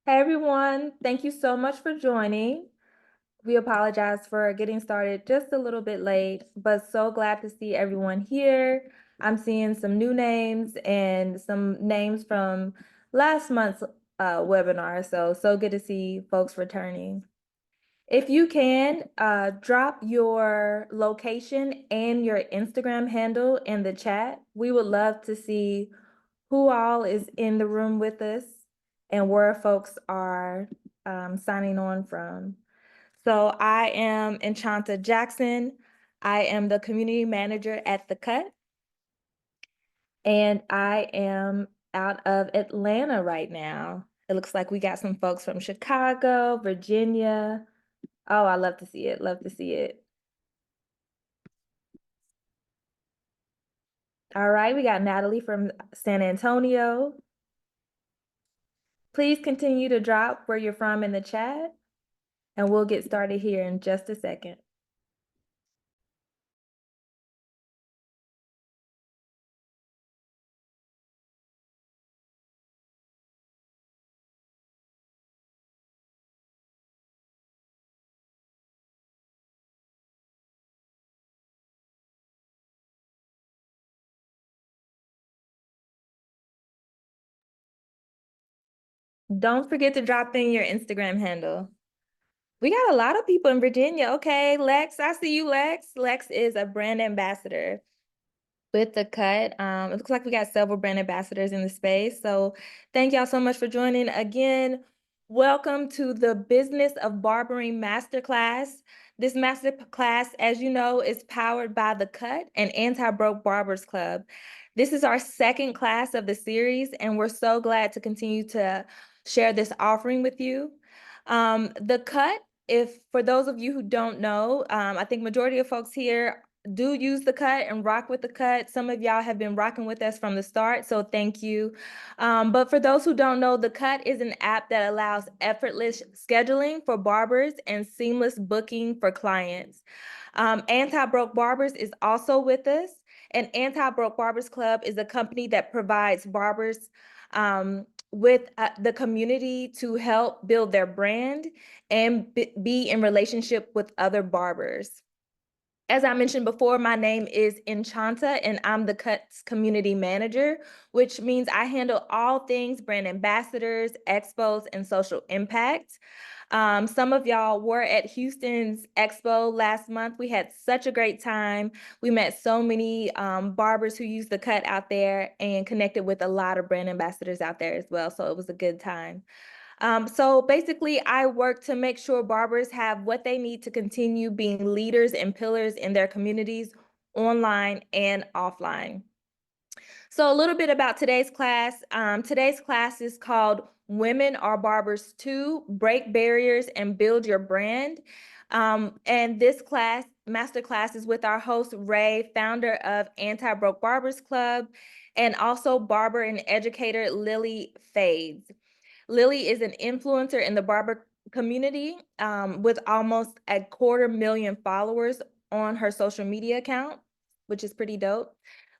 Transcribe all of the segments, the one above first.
Hey everyone, thank you so much for joining. We apologize for getting started just a little bit late, but so glad to see everyone here. I'm seeing some new names and some names from last month's webinar, so good to see folks returning. If you can, drop your location and your Instagram handle in the chat. We would love to see who all is in the room with us and where folks are signing on from. So I am Enchanta Jackson. I am the community manager at The Cut, and I am out of Atlanta right now. It looks like we got some folks from Chicago, Virginia. Oh, I love to see it. Love to see it. All right, we got Natalie from San Antonio. Please continue to drop where you're from in the chat, and we'll get started here in just a second. Don't forget to drop in your Instagram handle. We got a lot of people in Virginia. Okay, Lex, I see you, Lex. Lex is a brand ambassador with The Cut. It looks like we got several brand ambassadors in the space. So thank y'all so much for joining. Again, welcome to the Business of Barbering Masterclass. This masterclass, as you know, is powered by The Cut and Anti-Broke Barbers Club. This is our second class of the series, and we're so glad to continue to share this offering with you. The Cut, if for those of you who don't know, I think majority of folks here do use The Cut and rock with The Cut. Some of y'all have been rocking with us from the start, so thank you. But for those who don't know, The Cut is an app that allows effortless scheduling for barbers and seamless booking for clients. Anti-Broke Barbers is also with us, and Anti-Broke Barbers Club is a company that provides barbers with the community to help build their brand and be in relationship with other barbers. As I mentioned before, my name is Enchanta, and I'm the Cuts community manager, which means I handle all things brand ambassadors, expos, and social impact. Some of y'all were at Houston's expo last month. We had such a great time. We met so many barbers who use The Cut out there and connected with a lot of brand ambassadors out there as well. So it was a good time. So basically, I work to make sure barbers have what they need to continue being leaders and pillars in their communities, online and offline. So a little bit about today's class. Today's class is called Women Are Barbers Too, Break Barriers and Build Your Brand. And this class, master class, is with our host, Rey, founder of Anti-Broke Barbers Club, and also barber and educator, Lili Fades. Lili is an influencer in the barber community with almost 250,000 followers on her social media account, which is pretty dope.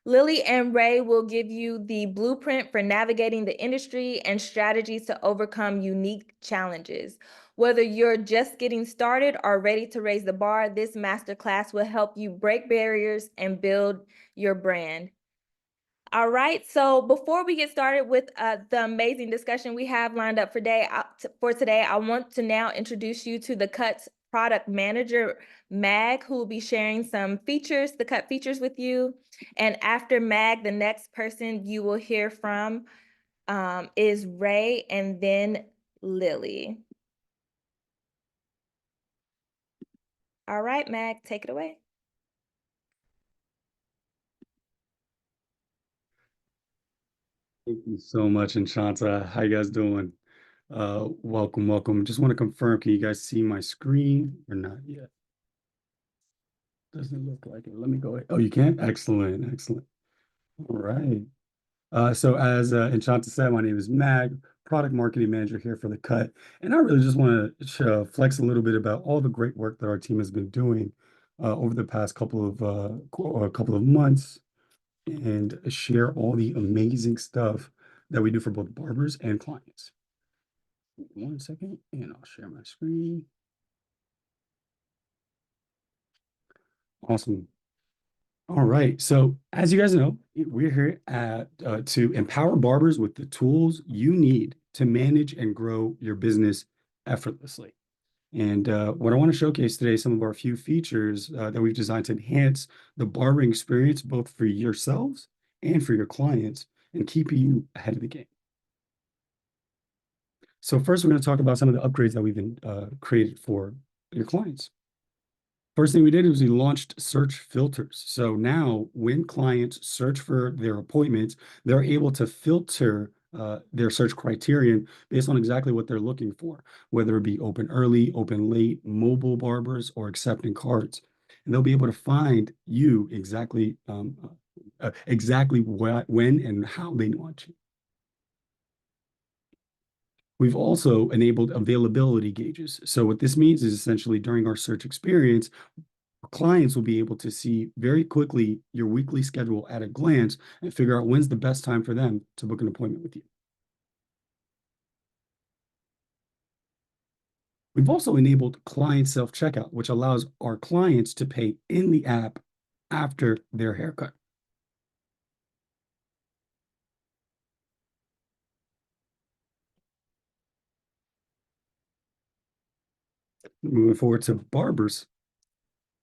Lili and Rey will give you the blueprint for navigating the industry and strategies to overcome unique challenges. Whether you're just getting started or ready to raise the bar, this masterclass will help you break barriers and build your brand. All right, so before we get started with the amazing discussion we have lined up for today, I want to now introduce you to the Cut's product manager, Mag, who will be sharing some features, the Cut features with you. And after Mag, the next person you will hear from is Rey and then Lili. All right, Mag, take it away. Thank you so much, Enchanta. How you guys doing? Welcome, welcome. Just want to confirm, can you guys see my screen or not yet? Doesn't look like it. Let me go ahead. Oh, you can? Excellent, excellent. All right. So as Enchanta said, my name is Mag, product marketing manager here for The Cut. And I really just want to flex a little bit about all the great work that our team has been doing over the past couple of months and share all the amazing stuff that we do for both barbers and clients. 1 second, and I'll share my screen. Awesome. All right. So, as you guys know, we're here to empower barbers with the tools you need to manage and grow your business effortlessly. And what I want to showcase today is some of our few features that we've designed to enhance the barbering experience, both for yourselves and for your clients, and keep you ahead of the game. So first, we're going to talk about some of the upgrades that we've been created for your clients. First thing we did is we launched search filters. So now when clients search for their appointments, they're able to filter their search criterion based on exactly what they're looking for, whether it be open early, open late, mobile barbers, or accepting cards. And they'll be able to find you exactly when and how they want you. We've also enabled availability gauges. So what this means is essentially during our search experience, clients will be able to see very quickly your weekly schedule at a glance and figure out when's the best time for them to book an appointment with you. We've also enabled client self-checkout, which allows our clients to pay in the app after their haircut. Moving forward to barbers.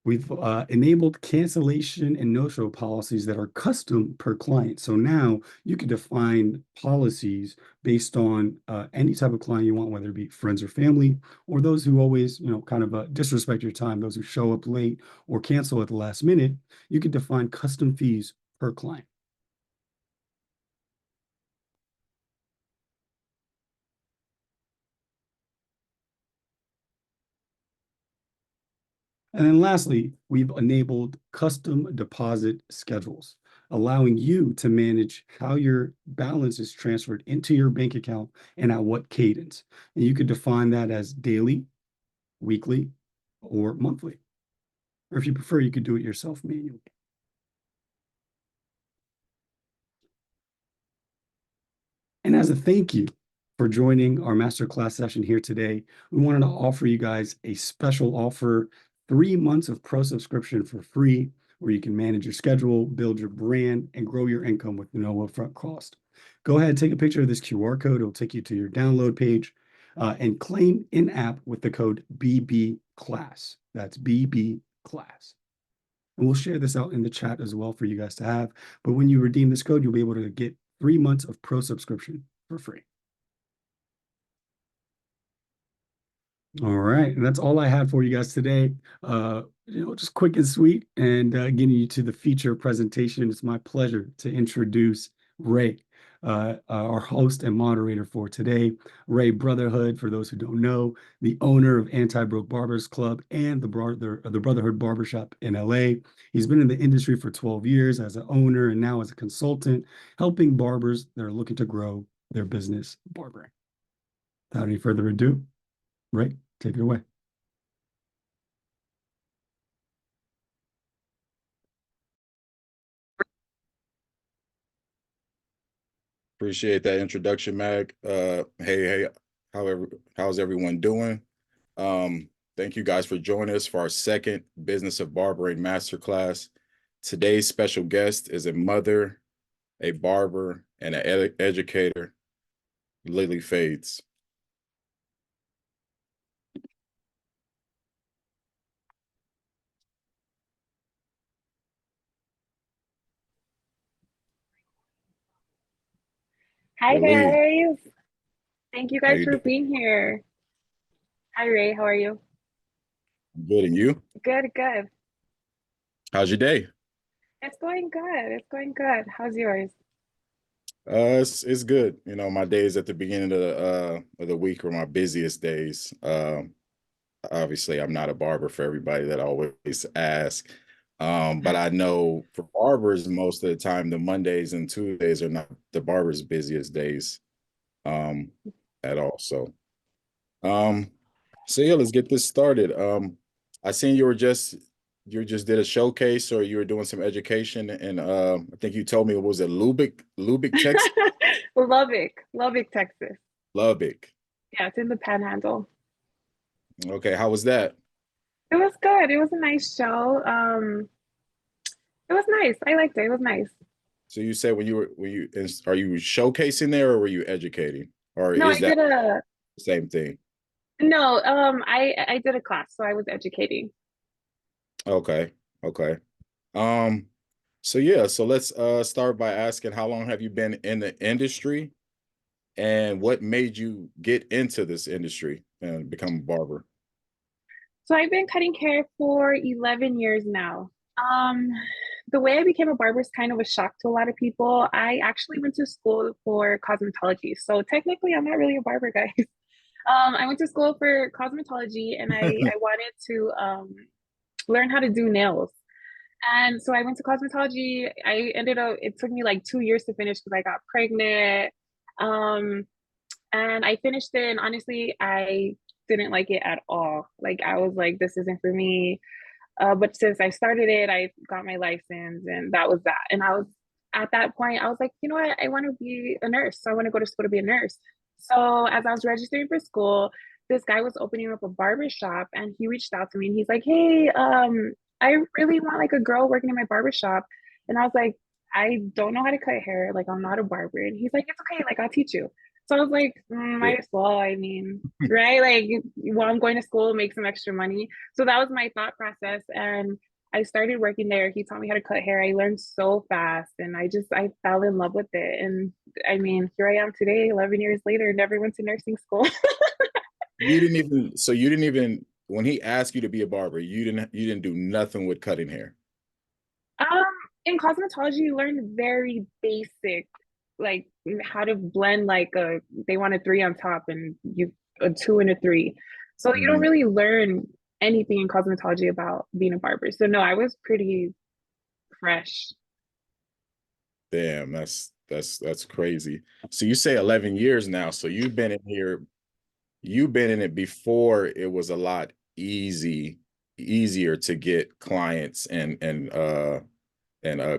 We've enabled cancellation and no-show policies that are custom per client. So now you can define policies based on any type of client you want, whether it be friends or family, or those who always, kind of disrespect your time, those who show up late or cancel at the last minute. You can define custom fees per client. And then lastly, we've enabled custom deposit schedules, allowing you to manage how your balance is transferred into your bank account and at what cadence. And you could define that as daily, weekly, or monthly. Or if you prefer, you could do it yourself manually. And as a thank you for joining our masterclass session here today, we wanted to offer you guys a special offer, 3 months of pro subscription for free, where you can manage your schedule, build your brand, and grow your income with no upfront cost. Go ahead, take a picture of this QR code. It'll take you to your download page and claim in-app with the code BB Class. That's BB Class. And we'll share this out in the chat as well for you guys to have. But when you redeem this code, you'll be able to get 3 months of pro subscription for free. All right, and that's all I had for you guys today. Just quick and sweet, and getting you to the feature presentation. It's my pleasure to introduce Rey, our host and moderator for today. Rey Brotherhood, for those who don't know, the owner of Anti-Broke Barbers Club and the Brotherhood Barbershop in LA. He's been in the industry for 12 years as an owner and now as a consultant, helping barbers that are looking to grow their business barbering. Without any further ado, Rey, take it away. Appreciate that introduction, Mag. Hey, how's everyone doing? Thank you guys for joining us for our second Business of Barbering Masterclass. Today's special guest is a mother, a barber, and an educator, Lili Fades. Hi Lili, guys. Thank you how guys you for doing? being here. Hi Ray, how are you? Good, and you? Good, good. How's your day? It's going good. It's going good. How's yours? It's good. My days at the beginning of the week are my busiest days. Obviously, I'm not a barber for everybody that always asks. But I know for barbers, most of the time, the Mondays and Tuesdays are not the barber's busiest days um, at all. Um, so yeah, let's get this started. I seen you just did a showcase or you were doing some education, and I think you told me it was a Lubbock, Texas, Lubbock, Texas. Lubbock. Yeah, it's in the Panhandle. Okay, how was that? It was good. It was a nice show. It was nice. I liked it. It was nice. So you said when you are you showcasing there or were you educating? Or No, is I that did a the same thing? no, I did a class, so I was educating. Okay. Okay. Um, so yeah, so let's start by asking how long have you been in the industry and what made you get into this industry and become a barber? So I've been cutting hair for 11 years now. Um, the way I became a barber is kind of a shock to a lot of people. I actually went to school for cosmetology. So technically, I'm not really a barber, guys. I went to school for cosmetology and I wanted to learn how to do nails. And so I went to cosmetology. I ended up, it took me like 2 years to finish because I got pregnant. Um, and I finished it, and honestly, I didn't like it at all. Like, I was like, this isn't for me. But since I started it, I got my license, and that was that. And I was at that point, I was like, you know what? I want to be a nurse. So I want to go to school to be a nurse. So as I was registering for school, this guy was opening up a barber shop, and he reached out to me, and he's like, hey, I really want like a girl working in my barber shop. And I was like, I don't know how to cut hair. Like, I'm not a barber. And he's like, it's okay. Like, I'll teach you. So I was like, Yeah. might as well. I mean, right? Like, while I'm going to school, make some extra money. So that was my thought process. And I started working there. He taught me how to cut hair. I learned so fast and I fell in love with it. And I mean, here I am today, 11 years later, never went to nursing school. You didn't even when he asked you to be a barber, you didn't do nothing with cutting hair. Um, in cosmetology, you learn very basic, like how to blend like they want a three on top and you a two and a three. So you don't Mhm. really learn anything in cosmetology about being a barber. So no, I was pretty fresh. Damn, that's crazy. So you say 11 years now. So you've been in it before it was a lot easier to get clients and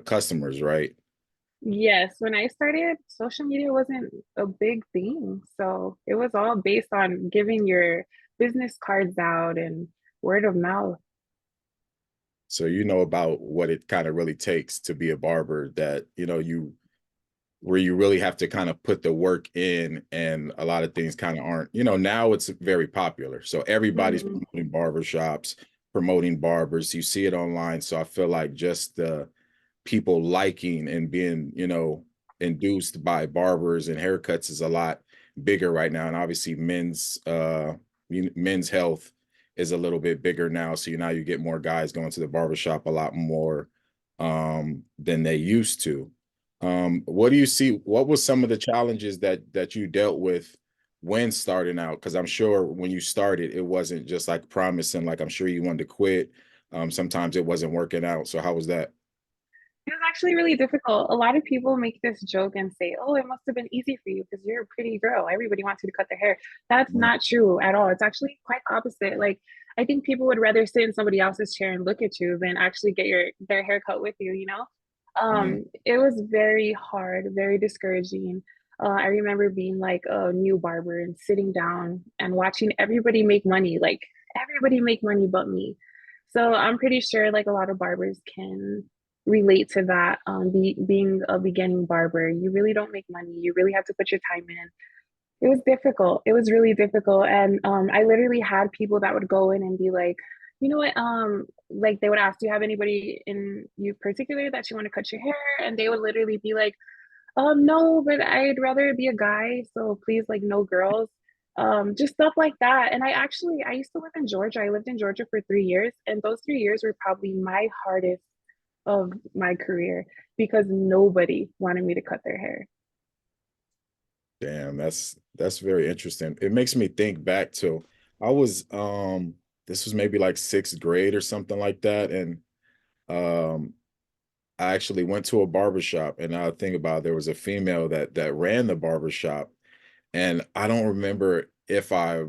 customers, right? Yes, when I started, social media wasn't a big thing. So it was all based on giving your business cards out and word of mouth. So you know about what it kind of really takes to be a barber that, where you really have to kind of put the work in and a lot of things kind of aren't, now it's very popular. So everybody's Mhm. promoting barbershops, promoting barbers. You see it online. So I feel like just the people liking and being, induced by barbers and haircuts is a lot bigger right now. And obviously men's health is a little bit bigger now. So now you get more guys going to the barbershop a lot more than they used to. What do you see? What was some of the challenges that you dealt with when starting out? Because I'm sure when you started, it wasn't just like promising, like I'm sure you wanted to quit. Sometimes it wasn't working out. So how was that? It was actually really difficult. A lot of people make this joke and say, "Oh, it must have been easy for you because you're a pretty girl. Everybody wants you to cut their hair." That's Mm, not true at all. It's actually quite opposite. Like, I think people would rather sit in somebody else's chair and look at you than actually get their hair cut with you, you know? mm. It was very hard, very discouraging. I remember being like a new barber and sitting down and watching everybody make money, like everybody make money but me. So I'm pretty sure like a lot of barbers can relate to that. Being a beginning barber, you really don't make money. You really have to put your time in. It was difficult. It was really difficult. And I literally had people that would go in and be like, you know what? Like they would ask, do you have anybody in you particular that you want to cut your hair? And they would literally be like, no, but I'd rather be a guy. So please, like, no girls. Just stuff like that. And I used to live in Georgia. I lived in Georgia for 3 years, and those 3 years were probably my hardest of my career because nobody wanted me to cut their hair. Damn, that's very interesting. It makes me think back to I was this was maybe like sixth grade or something like that. And um I actually went to a barber shop and I think about it, there was a female that ran the barber shop. And I don't remember if I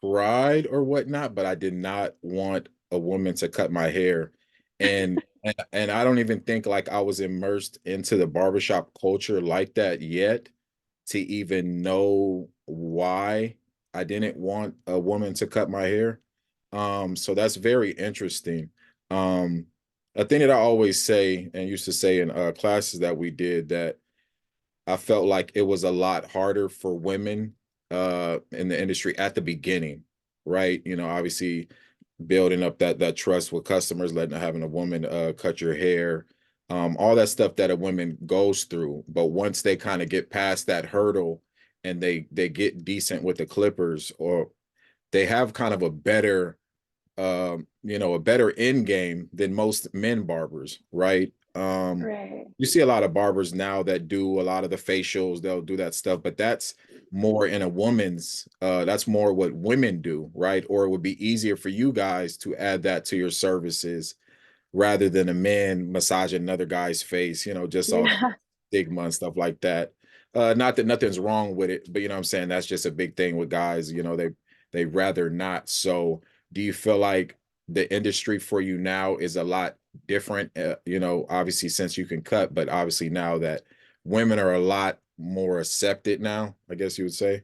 cried or whatnot, but I did not want a woman to cut my hair. And I don't even think like I was immersed into the barbershop culture like that yet to even know why I didn't want a woman to cut my hair. So that's very interesting. A thing that I always say and used to say in classes that we did, that I felt like it was a lot harder for women in the industry at the beginning, right? You know, obviously building up that trust with customers, having a woman cut your hair, all that stuff that a woman goes through. But once they kind of get past that hurdle and they get decent with the clippers, or they have kind of a better a better end game than most men barbers, right? Right. You see a lot of barbers now that do a lot of the facials, they'll do that stuff, but that's more in a woman's, that's more what women do, right? Or it would be easier for you guys to add that to your services rather than a man massaging another guy's face, just off Yeah. stigma and stuff like that. Not that nothing's wrong with it, but I'm saying that's just a big thing with guys, they rather not. So do you feel like the industry for you now is a lot different? Obviously since you can cut, but obviously now that women are a lot more accepted now, I guess you would say.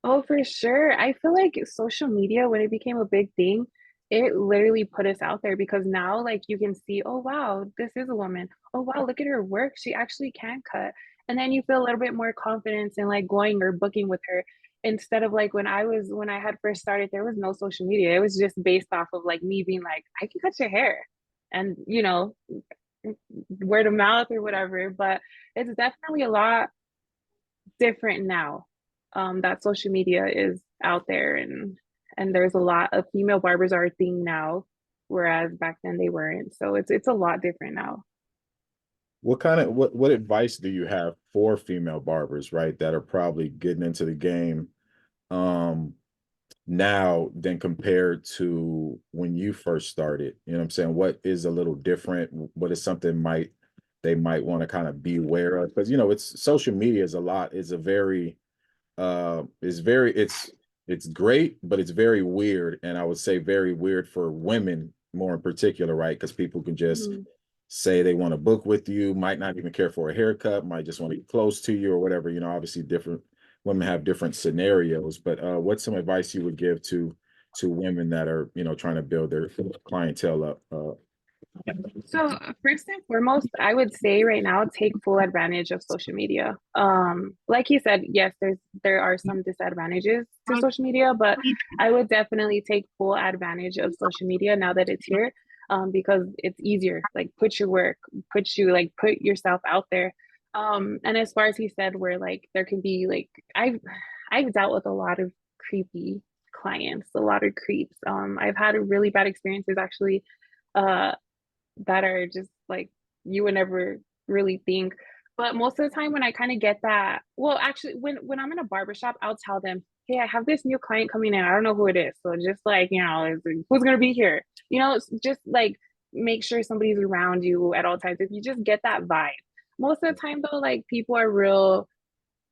Oh, for sure. I feel like social media, when it became a big thing, it literally put us out there because now, like, you can see, oh, wow, this is a woman. Oh, wow, look at her work. She actually can cut. And then you feel a little bit more confidence in like going or booking with her instead of like when I had first started, there was no social media. It was just based off of like me being like, I can cut your hair and, word of mouth or whatever. But it's definitely a lot different now, that social media is out there, and there's a lot of female barbers are a thing now, whereas back then they weren't. So it's a lot different now. What advice do you have for female barbers, right, that are probably getting into the game um now than compared to when you first started? You know what I'm saying? What is a little different? What is something they might want to kind of be aware of? Because it's social media is a lot, is a very it's great, but it's very weird. And I would say very weird for women more in particular, right? Because people can just Mhm. say they want to book with you, might not even care for a haircut, might just want to get close to you or whatever. Obviously different women have different scenarios, but what's some advice you would give to women that are, trying to build their clientele up? So first and foremost, I would say right now, take full advantage of social media. Like you said, yes, there are some disadvantages to social media, but I would definitely take full advantage of social media now that it's here, because it's easier. Like put yourself out there. And as far as he said, where like there can be like I've dealt with a lot of creepy clients, a lot of creeps. I've had really bad experiences actually. Uh, that are just like you would never really think. But most of the time when I kind of get that, well, actually when I'm in a barbershop, I'll tell them, hey, I have this new client coming in. I don't know who it is. So just like, who's gonna be here? Just like make sure somebody's around you at all times. If you just get that vibe. Most of the time though, like people are real,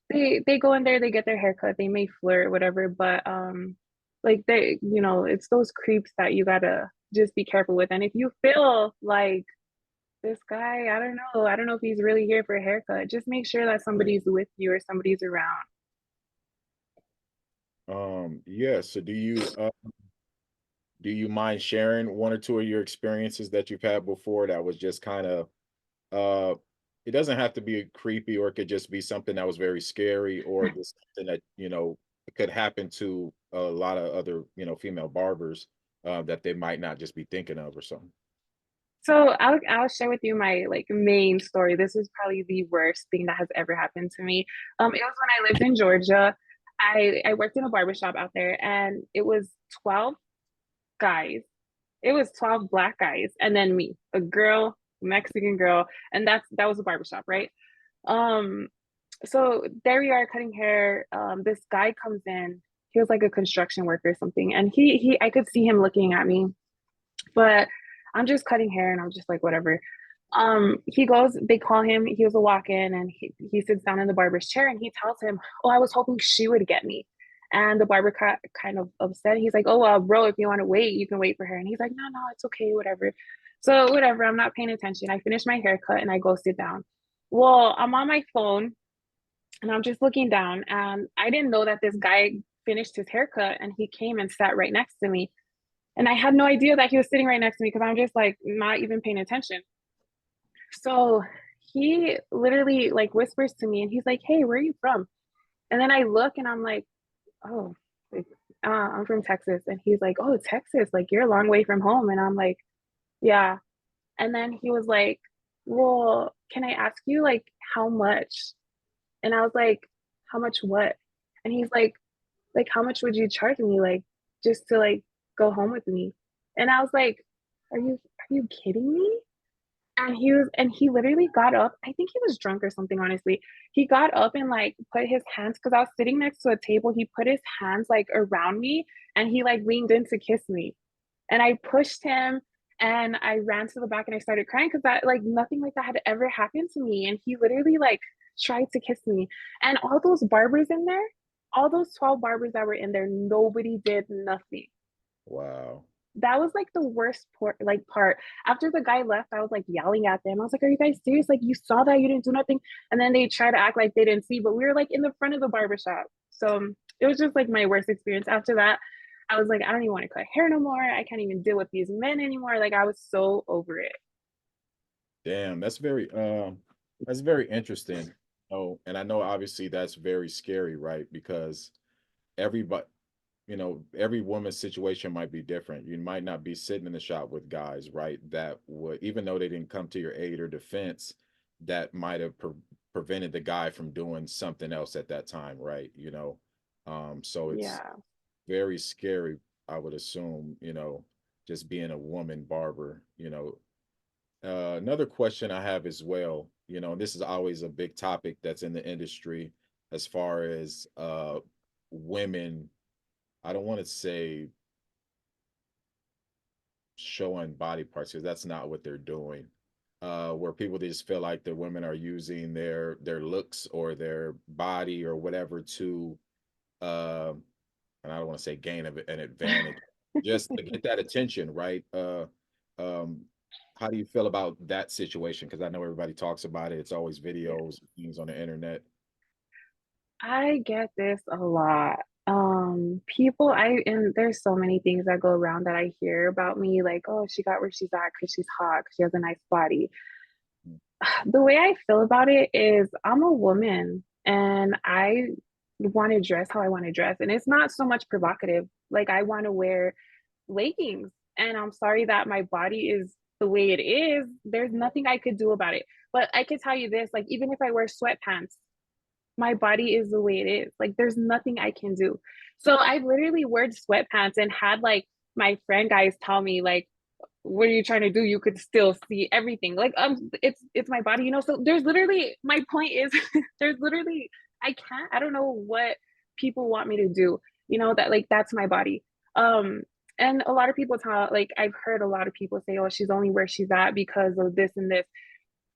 they go in there, they get their haircut, they may flirt, whatever, but like it's those creeps that you gotta just be careful with. And if you feel like this guy, I don't know if he's really here for a haircut, just make sure that somebody's with you or somebody's around. Yeah, so do you mind sharing one or two of your experiences that you've had before that was just kind of uh it doesn't have to be creepy, or it could just be something that was very scary, or just something that could happen to a lot of other female barbers that they might not just be thinking of or something. So I'll share with you my like main story. This is probably the worst thing that has ever happened to me. It was when I lived in Georgia. I worked in a barbershop out there, and it was 12 guys. It was 12 black guys and then me, a girl, Mexican girl, and that was a barbershop, right? Um, so there we are cutting hair. This guy comes in. He was like a construction worker or something, and he I could see him looking at me, but I'm just cutting hair and I'm just like, whatever. He goes, they call him, he was a walk-in, and he sits down in the barber's chair and he tells him, oh, I was hoping she would get me. And the barber kind of upset. He's like, oh, well, bro, if you want to wait, you can wait for her. And he's like, no, it's okay, whatever. So whatever, I'm not paying attention. I finish my haircut and I go sit down. Well, I'm on my phone And I'm just looking down, and I didn't know that this guy finished his haircut, and he came and sat right next to me. And I had no idea that he was sitting right next to me because I'm just like not even paying attention. So he literally like whispers to me and he's like, "Hey, where are you from?" And then I look and I'm like, "Oh, like, I'm from Texas." And he's like, "Oh, Texas, like you're a long way from home." And I'm like, "Yeah." And then he was like, "Well, can I ask you like how much?" And I was like, "How much what?" And he's like, "How much would you charge me like just to like go home with me?" And I was like, "Are you kidding me?" And he literally got up. I think he was drunk or something, honestly. He got up and like put his hands, because I was sitting next to a table. He put his hands like around me and he like leaned in to kiss me. And I pushed him and I ran to the back and I started crying because that like nothing like that had ever happened to me. And he literally like tried to kiss me. And all those barbers in there, all those 12 barbers that were in there, nobody did nothing. Wow. That was like the worst part. After the guy left, I was like yelling at them. I was like, "Are you guys serious? Like, you saw that, you didn't do nothing." And then they try to act like they didn't see, but we were like in the front of the barbershop. So it was just like my worst experience. After that, I was like, I don't even want to cut hair no more. I can't even deal with these men anymore. Like, I was so over it. Damn, that's very interesting. Oh, and I know obviously that's very scary, right? Because everybody, every woman's situation might be different. You might not be sitting in the shop with guys, right? That would, even though they didn't come to your aid or defense, that might have prevented the guy from doing something else at that time, right? So it's Yeah. very scary, I would assume, just being a woman barber. Another question I have as well, this is always a big topic that's in the industry as far as women. I don't want to say showing body parts because that's not what they're doing. Where people just feel like the women are using their looks or their body or whatever to, uh, and I don't want to say gain an advantage, just to get that attention, right? Um, how do you feel about that situation? Because I know everybody talks about it. It's always Yeah. videos, things on the internet. I get this a lot. People, and there's so many things that go around that I hear about me, like, "Oh, she got where she's at because she's hot, because she has a nice body." The way I feel about it is I'm a woman and I want to dress how I want to dress. And it's not so much provocative. Like, I want to wear leggings. And I'm sorry that my body is the way it is. There's nothing I could do about it. But I can tell you this, like, even if I wear sweatpants, my body is the way it is. Like, there's nothing I can do. So I've literally worn sweatpants and had like my friend guys tell me, like, "What are you trying to do? You could still see everything." Like, it's my body, so there's literally, my point is, there's literally, I don't know what people want me to do, that like that's my body. um and a lot of people tell, like, I've heard a lot of people say, "Oh, she's only where she's at because of this and this."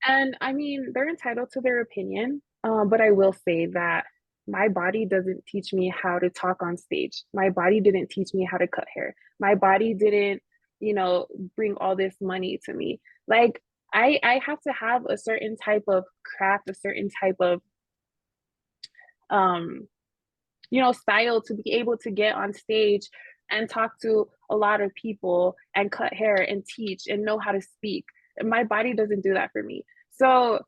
And I mean, they're entitled to their opinion. But I will say that my body doesn't teach me how to talk on stage. My body didn't teach me how to cut hair. My body didn't, you know, bring all this money to me. Like, I have to have a certain type of craft, a certain type of um, style to be able to get on stage and talk to a lot of people and cut hair and teach and know how to speak. My body doesn't do that for me. So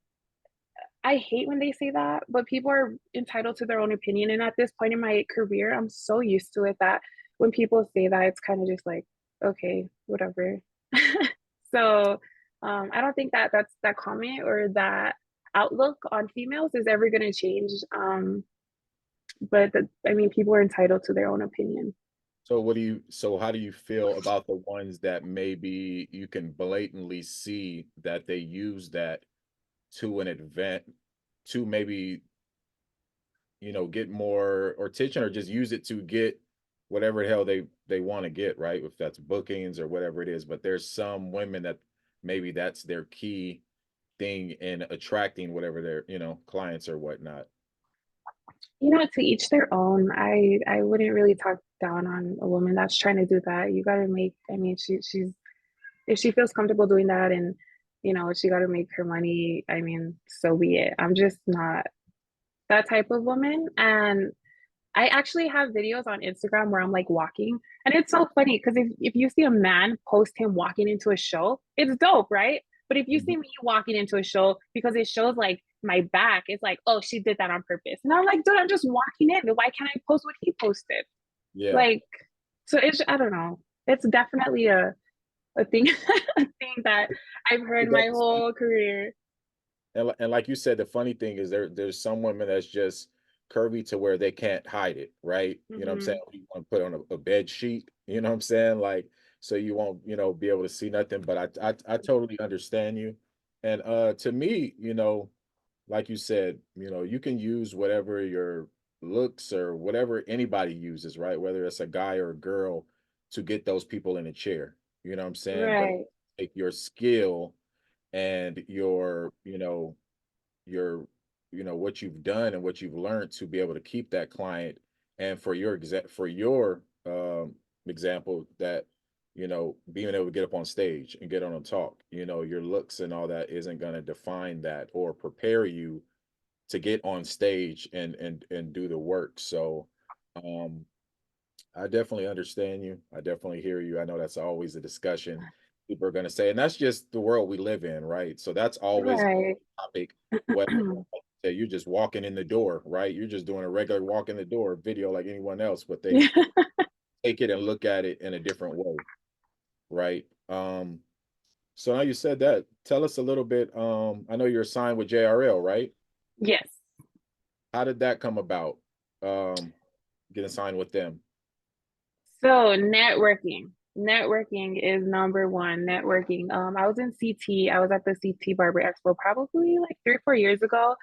I hate when they say that, but people are entitled to their own opinion. And at this point in my career, I'm so used to it that when people say that, it's kind of just like, okay, whatever. So I don't think that that comment or that outlook on females is ever going to change. But I mean, people are entitled to their own opinion. So how do you feel about the ones that maybe you can blatantly see that they use that to an event to maybe, get more or attention or just use it to get whatever the hell they want to get, right? If that's bookings or whatever it is. But there's some women that maybe that's their key thing in attracting whatever their, clients or whatnot. To each their own. I wouldn't really talk down on a woman that's trying to do that. You got to make. I mean, she's if she feels comfortable doing that, and she got to make her money. I mean, so be it. I'm just not. that type of woman. And I actually have videos on Instagram where I'm like walking. And it's so funny because if you see a man post him walking into a show, it's dope, right? But if you see me walking into a show because it shows like my back, it's like, oh, she did that on purpose. And I'm like, dude, I'm just walking in. Why can't I post what he posted? Yeah. Like, so it's, I don't know. It's definitely a thing, a thing that I've heard my whole career. And like you said, the funny thing is there's some women that's just curvy to where they can't hide it, right? You know what I'm saying? You want to put on a bed sheet, you know what I'm saying? Like, so you won't, be able to see nothing. But I totally understand you. And to me, like you said, you can use whatever your looks or whatever anybody uses, right? Whether it's a guy or a girl to get those people in a chair. You know what I'm saying? But Right. take your skill and your what you've done and what you've learned to be able to keep that client, and for your example, that being able to get up on stage and get on and talk, your looks and all that isn't going to define that or prepare you to get on stage and do the work. So um I definitely understand you. I definitely hear you. I know that's always a discussion people are going to say, and that's just the world we live in, right? So that's always a Right. topic. Whether you're just walking in the door, right? You're just doing a regular walk in the door video like anyone else, but they take it and look at it in a different way, right? So now you said that. Tell us a little bit. I know you're signed with JRL, right? Yes. How did that come about? Getting signed with them. So networking is number one. Networking. I was in CT. I was at the CT Barber Expo probably like 3 or 4 years ago.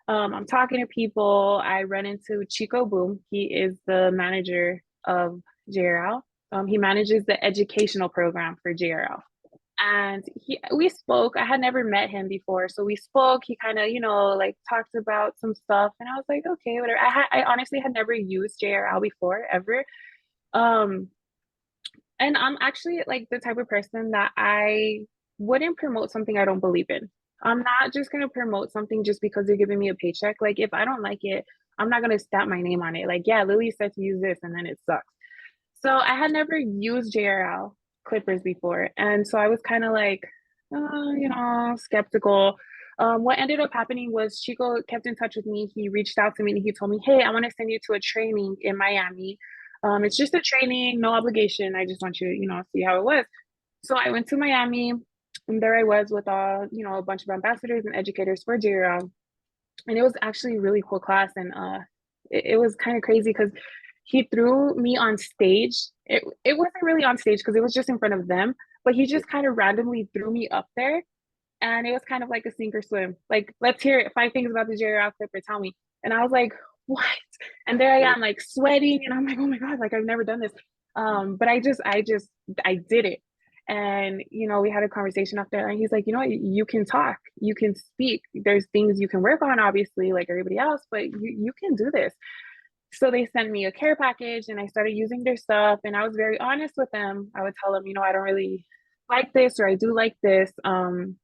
I'm talking to people. I run into Chico Boom. He is the manager of JRL. He manages the educational program for JRL. And we spoke. I had never met him before, so we spoke. He kind of, like talked about some stuff, and I was like, okay, whatever. I honestly had never used JRL before ever. Um, and I'm actually like the type of person that I wouldn't promote something I don't believe in. I'm not just going to promote something just because they're giving me a paycheck. Like, if I don't like it, I'm not going to stamp my name on it. Like, yeah, Lily said to use this and then it sucks. So I had never used JRL clippers before. And so I was kind of like, skeptical. What ended up happening was Chico kept in touch with me. He reached out to me and he told me, hey, I want to send you to a training in Miami. It's just a training, no obligation. I just want you to, see how it was. So I went to Miami, and there I was with a bunch of ambassadors and educators for JRL. And it was actually a really cool class. And it was kind of crazy because he threw me on stage. It wasn't really on stage because it was just in front of them, but he just kind of randomly threw me up there. And it was kind of like a sink or swim. Like, let's hear it. 5 things about the JRL clipper. Tell me. And I was like, what? And there I am, like sweating, and I'm like, oh my god, like I've never done this. But I did it. And we had a conversation after, and he's like, you can talk, you can speak. There's things you can work on, obviously, like everybody else, but you can do this. So they sent me a care package, and I started using their stuff. And I was very honest with them. I would tell them, I don't really like this, or I do like this. And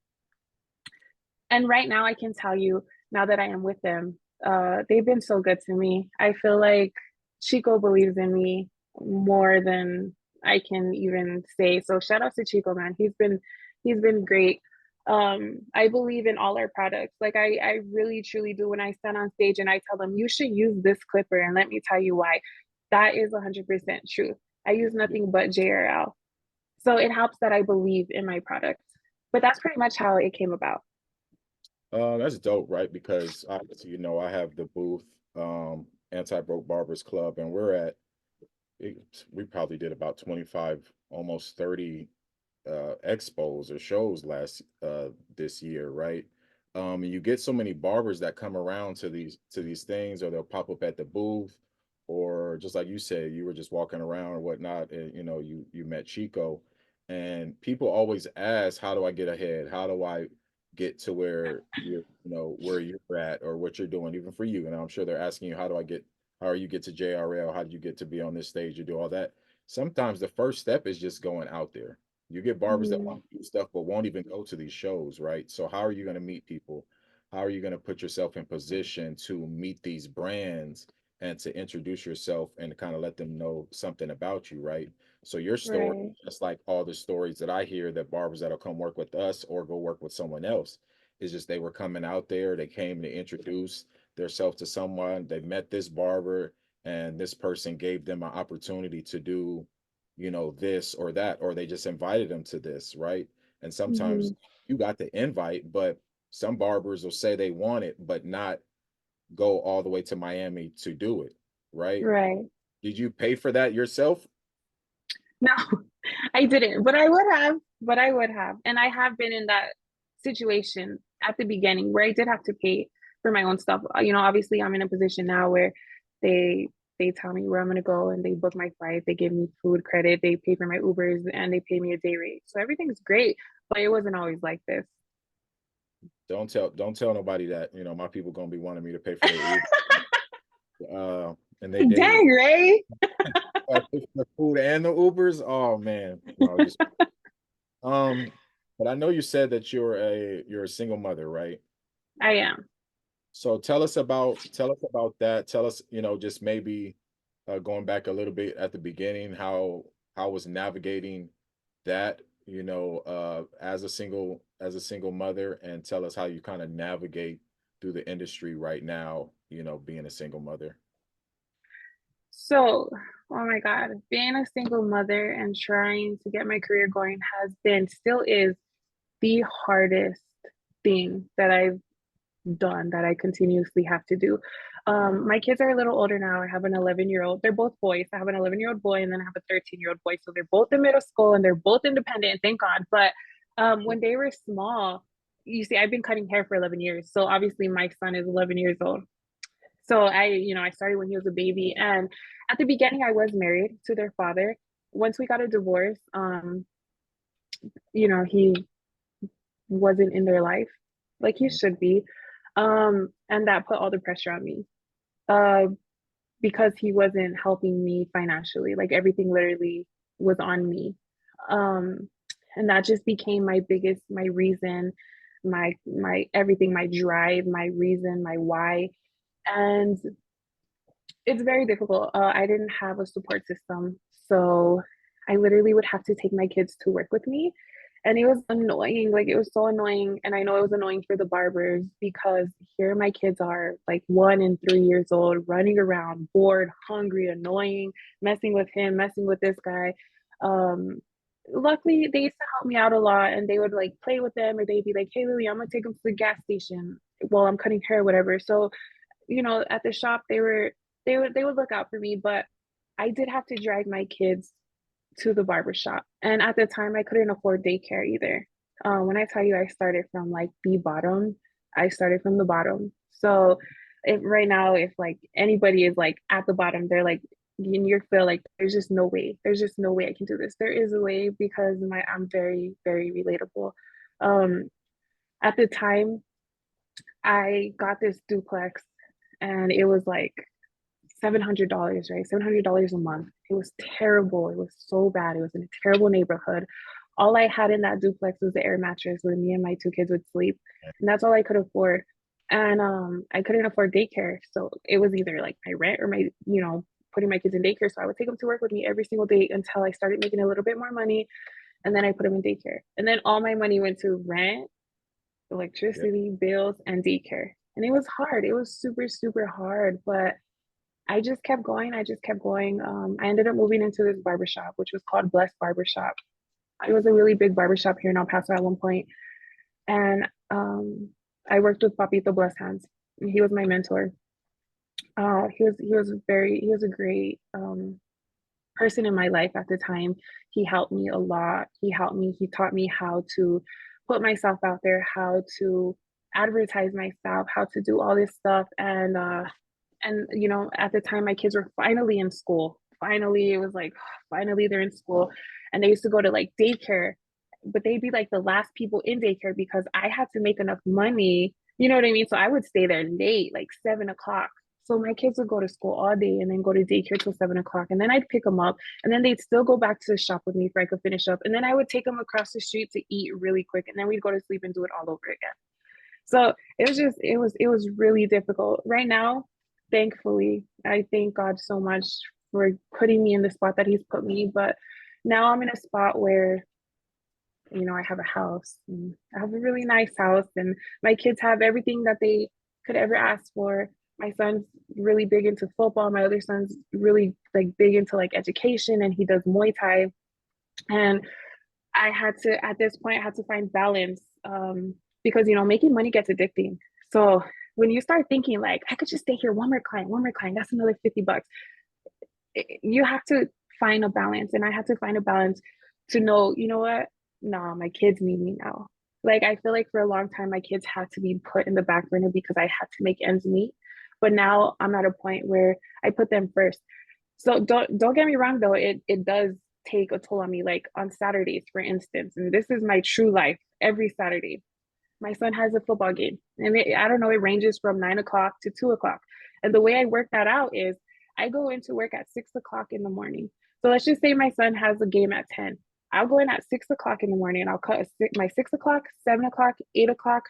right now I can tell you, now that I am with them, they've been so good to me. I feel like Chico believes in me more than I can even say. So shout out to Chico, man. He's been great. I believe in all our products. Like I really truly do. When I stand on stage and I tell them you should use this clipper, and let me tell you why, that is 100% true. I use nothing but JRL. So it helps that I believe in my products. But that's pretty much how it came about. That's dope, right? Because obviously, I have the booth, Anti-Broke Barbers Club, and we probably did about 25, almost 30 expos or shows this year, right? And you get so many barbers that come around to these things, or they'll pop up at the booth, or just like you said, you were just walking around or whatnot, and you met Chico, and people always ask, how do I get ahead? How do I get to where where you're at or what you're doing, even for you? And I'm sure they're asking you, how are you get to JRL? How do you get to be on this stage? You do all that. Sometimes the first step is just going out there. You get barbers that want to do stuff but won't even go to these shows, right? So how are you going to meet people? how are you going to put yourself in position to meet these brands and to introduce yourself and to kind of let them know something about you, right? So your story, Right. just like all the stories that I hear that barbers that'll come work with us or go work with someone else, is just they were coming out there, they came to introduce themselves to someone, they met this barber, and this person gave them an opportunity to do, you know, this or that, or they just invited them to this, right? And sometimes Hmm. you got the invite, but some barbers will say they want it, but not go all the way to Miami to do it, right? Right. Did you pay for that yourself? No, I didn't, but I would have, And I have been in that situation at the beginning where I did have to pay for my own stuff. You know, obviously I'm in a position now where they they tell me where I'm gonna go and they book my flight, they give me food credit, they pay for my Ubers and they pay me a day rate. So everything's great, but it wasn't always like this. Don't tell nobody that, you know, my people gonna be wanting me to pay for their Uber and they day rate. Dang, Ray. Pay for the food and the Ubers. Oh man. No, just but I know you said that you're a single mother, right? I am. So tell us about that. Tell us, you know, just maybe going back a little bit at the beginning, how was navigating that, you know, as a single mother, and tell us how you kind of navigate through the industry right now, you know, being a single mother. So, oh my God, being a single mother and trying to get my career going has been, still is the hardest thing that I've done, that I continuously have to do. My kids are a little older now. I have an 11-year-old. They're both boys. I have an 11-year-old boy and then I have a 13-year-old boy. So they're both in middle school and they're both independent, thank God. But when they were small, you see, I've been cutting hair for 11 years. So obviously my son is 11 years old. So I started when he was a baby. And at the beginning, I was married to their father. Once we got a divorce, he wasn't in their life like he should be. And that put all the pressure on me. Uh, because he wasn't helping me financially. Like everything literally was on me. Um, and that just became my reason, my everything, my drive, my reason, my why. And it's very difficult. I didn't have a support system, so I literally would have to take my kids to work with me, and it was annoying. Like it was so annoying, and I know it was annoying for the barbers because here my kids are like 1 and 3 years old, running around, bored, hungry, annoying, messing with him, messing with this guy. Um, Luckily, they used to help me out a lot, and they would like play with them, or they'd be like, "Hey, Lily, I'm gonna take them to the gas station while I'm cutting hair, or whatever." So at the shop they would look out for me, but I did have to drag my kids to the barber shop. And at the time I couldn't afford daycare either. When I tell you I started from like the bottom, I started from the bottom. So if right now, if like anybody is like at the bottom, they're like in your feel like there's just no way I can do this. There is a way because I'm very, very relatable. Um, at the time I got this duplex and it was like $700, right? $700 a month. It was terrible. It was so bad. It was in a terrible neighborhood. All I had in that duplex was the air mattress where me and my two kids would sleep. And that's all I could afford. And I couldn't afford daycare. So it was either like my rent or putting my kids in daycare. So I would take them to work with me every single day until I started making a little bit more money. And then I put them in daycare. And then all my money went to rent, Yeah. electricity, bills, and daycare. And it was hard. It was super, super hard. But I just kept going. I just kept going. I ended up moving into this barbershop, which was called Blessed Barbershop. It was a really big barbershop here in El Paso at one point. And I worked with Papito Bless Hands. He was my mentor. He was a great person in my life at the time. He helped me a lot. He taught me how to put myself out there, how to advertise myself, how to do all this stuff. And at the time my kids were finally in school. Finally, it was like finally they're in school. And they used to go to like daycare, but they'd be like the last people in daycare because I had to make enough money, you know what I mean? So I would stay there late, like 7 o'clock. So my kids would go to school all day and then go to daycare till 7 o'clock. And then I'd pick them up and then they'd still go back to the shop with me for I could finish up. And then I would take them across the street to eat really quick. And then we'd go to sleep and do it all over again. So it was really difficult. Right now, thankfully, I thank God so much for putting me in the spot that he's put me. But now I'm in a spot where, you know, I have a house, and I have a really nice house, and my kids have everything that they could ever ask for. My son's really big into football. My other son's really like big into like education, and he does Muay Thai. And I had to, at this point, I had to find balance, because, you know, making money gets addicting. So when you start thinking like, I could just stay here, one more client, that's another $50. You have to find a balance. And I had to find a balance to know, you know what? Nah, my kids need me now. Like, I feel like for a long time, my kids had to be put in the back burner because I had to make ends meet. But now I'm at a point where I put them first. So don't get me wrong though, it does take a toll on me. Like on Saturdays, for instance, and this is my true life. Every Saturday, my son has a football game, and I don't know, it ranges from 9 o'clock to 2 o'clock. And the way I work that out is I go into work at 6 o'clock in the morning. So let's just say my son has a game at 10. I'll go in at 6 o'clock in the morning and I'll cut my 6 o'clock, 7 o'clock, 8 o'clock,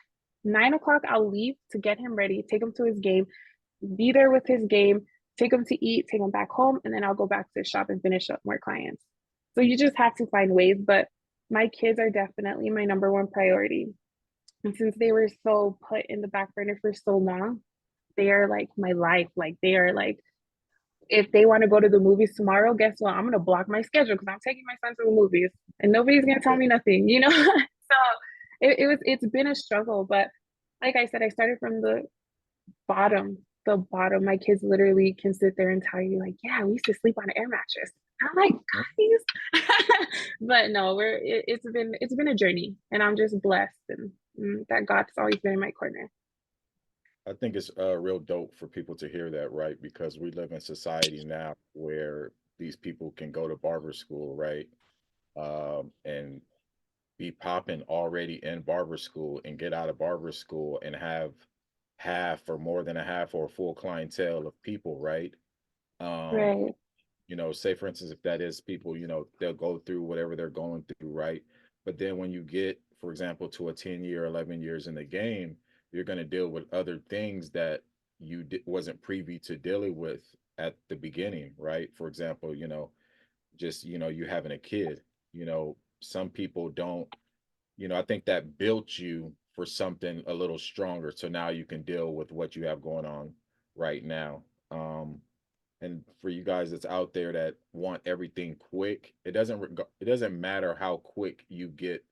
9 o'clock. I'll leave to get him ready, take him to his game, be there with his game, take him to eat, take him back home, and then I'll go back to the shop and finish up more clients. So you just have to find ways, but my kids are definitely my number one priority. And since they were so put in the back burner for so long, they are like my life. Like they are like, if they want to go to the movies tomorrow, guess what? I'm gonna block my schedule because I'm taking my son to the movies and nobody's gonna tell me nothing, you know? So it's been a struggle, but like I said, I started from bottom, the bottom. My kids literally can sit there and tell you, like, yeah, we used to sleep on an air mattress. I'm like, guys. But no, it's been a journey, and I'm just blessed, and that God's always been in my corner. I think it's real dope for people to hear that, right? Because we live in society now where these people can go to barber school, right? And be popping already in barber school and get out of barber school and have half or more than a half or a full clientele of people, right? Um, Right. say for instance, if that is people, they'll go through whatever they're going through, right? But then when you get, for example, to a 10-year, 11 years in the game, you're going to deal with other things that you wasn't privy to dealing with at the beginning, right? For example, just, you having a kid, some people don't, I think that built you for something a little stronger. So now you can deal with what you have going on right now. And for you guys that's out there that want everything quick, it doesn't matter how quick you get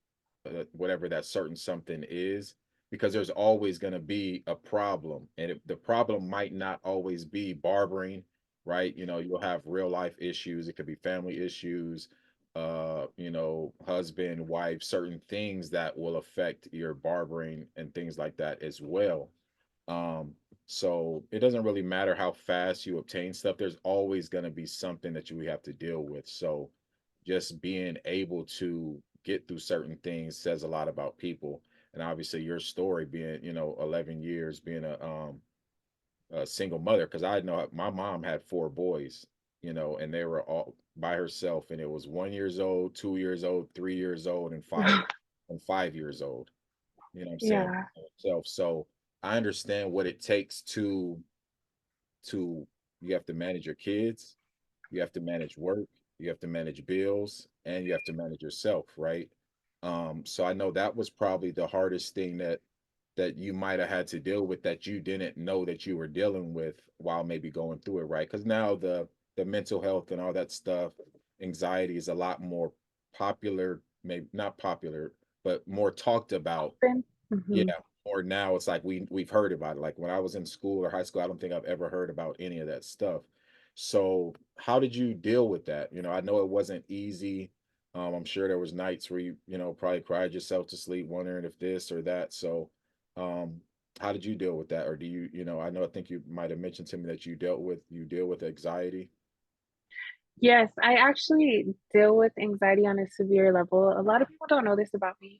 whatever that certain something is, because there's always going to be a problem, and the problem might not always be barbering, right? You'll have real life issues. It could be family issues, husband, wife, certain things that will affect your barbering and things like that as well. So it doesn't really matter how fast you obtain stuff. There's always going to be something that you have to deal with. So just being able to get through certain things says a lot about people. And obviously your story being, 11 years being a single mother, because I know my mom had four boys, and they were all by herself, and it was 1 years old, 2 years old, 3 years old, and 5 years old. You know what I'm saying? Yeah. So I understand what it takes to you have to manage your kids, you have to manage work, you have to manage bills, and you have to manage yourself, right? So I know that was probably the hardest thing that you might have had to deal with, that you didn't know that you were dealing with while maybe going through it, right? Because now the mental health and all that stuff, anxiety is a lot more popular, maybe not popular, but more talked about. Yeah, Mm-hmm. or now it's like we've heard about it. Like when I was in school or high school, I don't think I've ever heard about any of that stuff. So how did you deal with that? I know it wasn't easy. I'm sure there was nights where you probably cried yourself to sleep wondering if this or that. So um how did you deal with that? Or do I know, I think you might have mentioned to me that you deal with anxiety. Yes, I actually deal with anxiety on a severe level. A lot of people don't know this about me.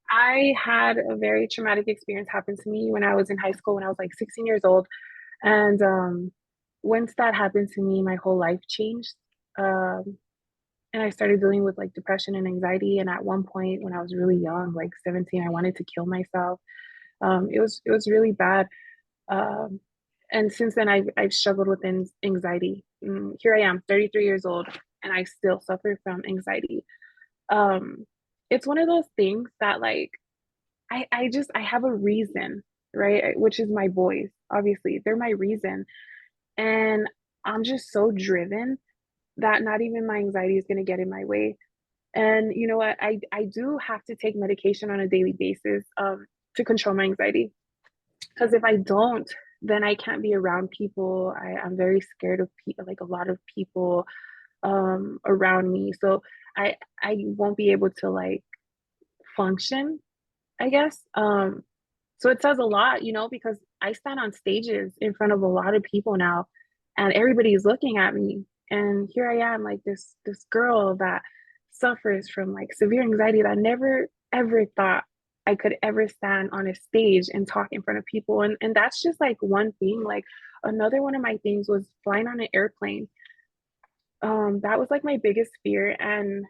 I had a very traumatic experience happen to me when I was in high school when I was like 16 years old. And once that happened to me, my whole life changed. Um, and I started dealing with like depression and anxiety. And at one point when I was really young, like 17, I wanted to kill myself. It was really bad. Um, and since then, I've struggled with anxiety. Here I am, 33 years old, and I still suffer from anxiety. Um, it's one of those things that like I have a reason, right? Which is my boys. Obviously, they're my reason, and I'm just so driven that not even my anxiety is going to get in my way. And you know what? I do have to take medication on a daily basis to control my anxiety. Because if I don't, then I can't be around people. I'm very scared of people, like a lot of people around me. So I won't be able to like function, I guess. So it says a lot, you know, because I stand on stages in front of a lot of people now, and everybody's looking at me. And here I am, like this girl that suffers from like severe anxiety that I never ever thought I could ever stand on a stage and talk in front of people. And that's just like one thing. Like another one of my things was flying on an airplane. That was like my biggest fear. And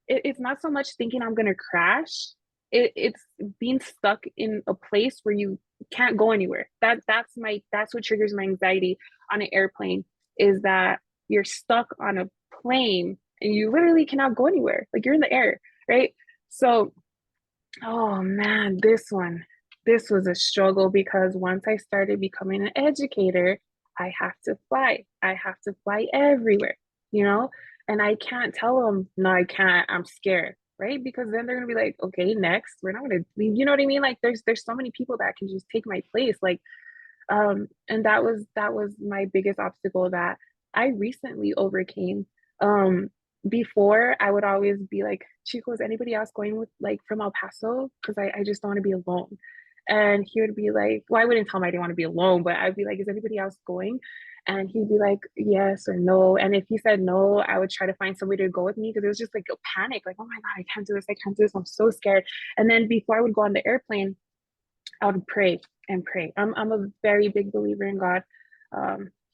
it's not so much thinking I'm gonna crash. It's being stuck in a place where you can't go anywhere. That's what triggers my anxiety on an airplane, is that you're stuck on a plane and you literally cannot go anywhere. Like you're in the air, right? So, oh man, this was a struggle, because once I started becoming an educator, I have to fly. I have to fly everywhere, you know? And I can't tell them, no, I can't, I'm scared, right? Because then they're gonna be like, okay, next, we're not gonna leave. You know what I mean? Like there's so many people that can just take my place. Like, and that was my biggest obstacle that I recently overcame. Before I would always be like, Chico, is anybody else going with like from El Paso? Because I just don't want to be alone. And he would be like, well, I wouldn't tell him I didn't want to be alone, but I'd be like, is anybody else going? And he'd be like, yes or no. And if he said no, I would try to find somebody to go with me, because it was just like a panic, like, oh my God, I can't do this, I can't do this, I'm so scared. And then before I would go on the airplane, I would pray and pray. I'm a very big believer in God.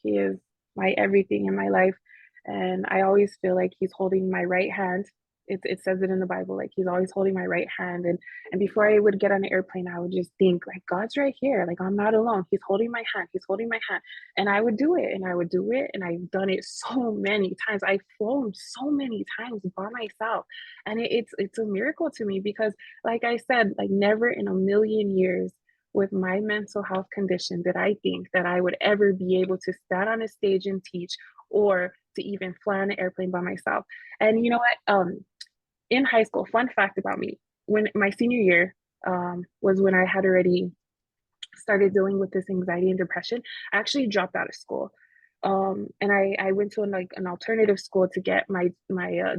He is my everything in my life, and I always feel like He's holding my right hand. It says it in the Bible, like He's always holding my right hand. And before I would get on an airplane, I would just think like God's right here. Like I'm not alone. He's holding my hand. He's holding my hand. And I would do it, and I would do it, and I've done it so many times. I've flown so many times by myself, and it's a miracle to me, because like I said, like never in a million years with my mental health condition did I think that I would ever be able to stand on a stage and teach, or to even fly on an airplane by myself. And you know what? In high school, fun fact about me, when my senior year was when I had already started dealing with this anxiety and depression, I actually dropped out of school. And I went to like an alternative school to get my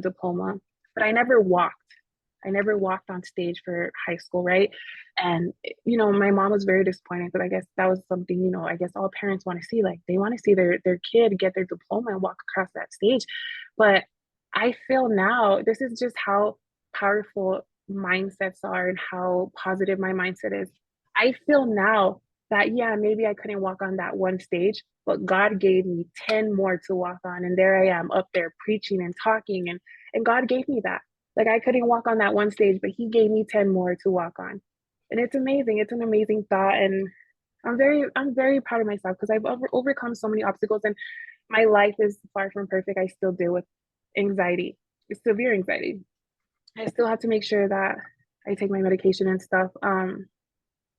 diploma, but I never walked on stage for high school, right? And you know, my mom was very disappointed, because I guess that was something, you know, I guess all parents want to see, like they want to see their kid get their diploma and walk across that stage. But I feel now, this is just how powerful mindsets are and how positive my mindset is. I feel now that, yeah, maybe I couldn't walk on that one stage, but God gave me 10 more to walk on. And there I am up there preaching and talking. And God gave me that. Like I couldn't walk on that one stage, but He gave me 10 more to walk on. And it's amazing. It's an amazing thought. And I'm very proud of myself, because I've overcome so many obstacles, and my life is far from perfect. I still deal with anxiety, severe anxiety. I still have to make sure that I take my medication and stuff.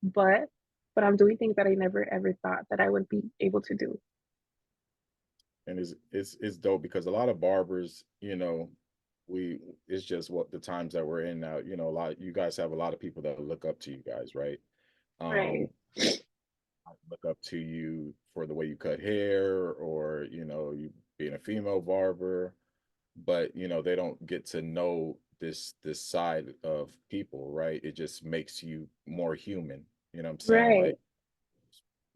But I'm doing things that I never ever thought that I would be able to do. And it's dope, because a lot of barbers, you know, it's just what the times that we're in now, you know, you guys have a lot of people that look up to you guys, right? Right. Look up to you for the way you cut hair, or you know, you being a female barber, but you know, they don't get to know this side of people, right? It just makes you more human, you know what I'm saying? Right. Like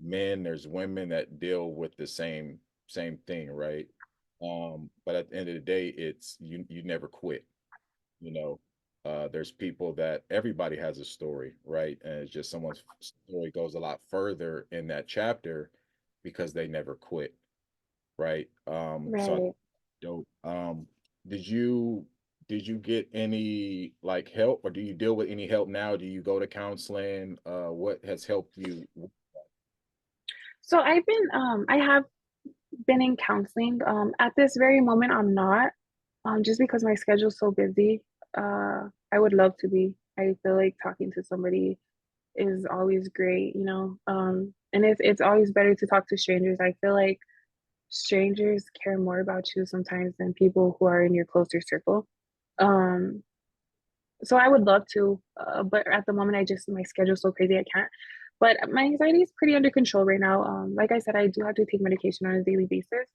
men, there's women that deal with the same thing, right? But at the end of the day, it's you never quit, you know. There's people that everybody has a story, right? And it's just someone's story goes a lot further in that chapter because they never quit, right? So Right. dope. Did you did you get any like help, or do you deal with any help now? Do you go to counseling? What has helped you? So I have been in counseling. At this very moment, I'm not, just because my schedule's so busy. I would love to be. I feel like talking to somebody is always great, you know. And it's always better to talk to strangers. I feel like strangers care more about you sometimes than people who are in your closer circle. Um, so I would love to, but at the moment, my schedule's so crazy I can't. But my anxiety is pretty under control right now. Like I said, I do have to take medication on a daily basis.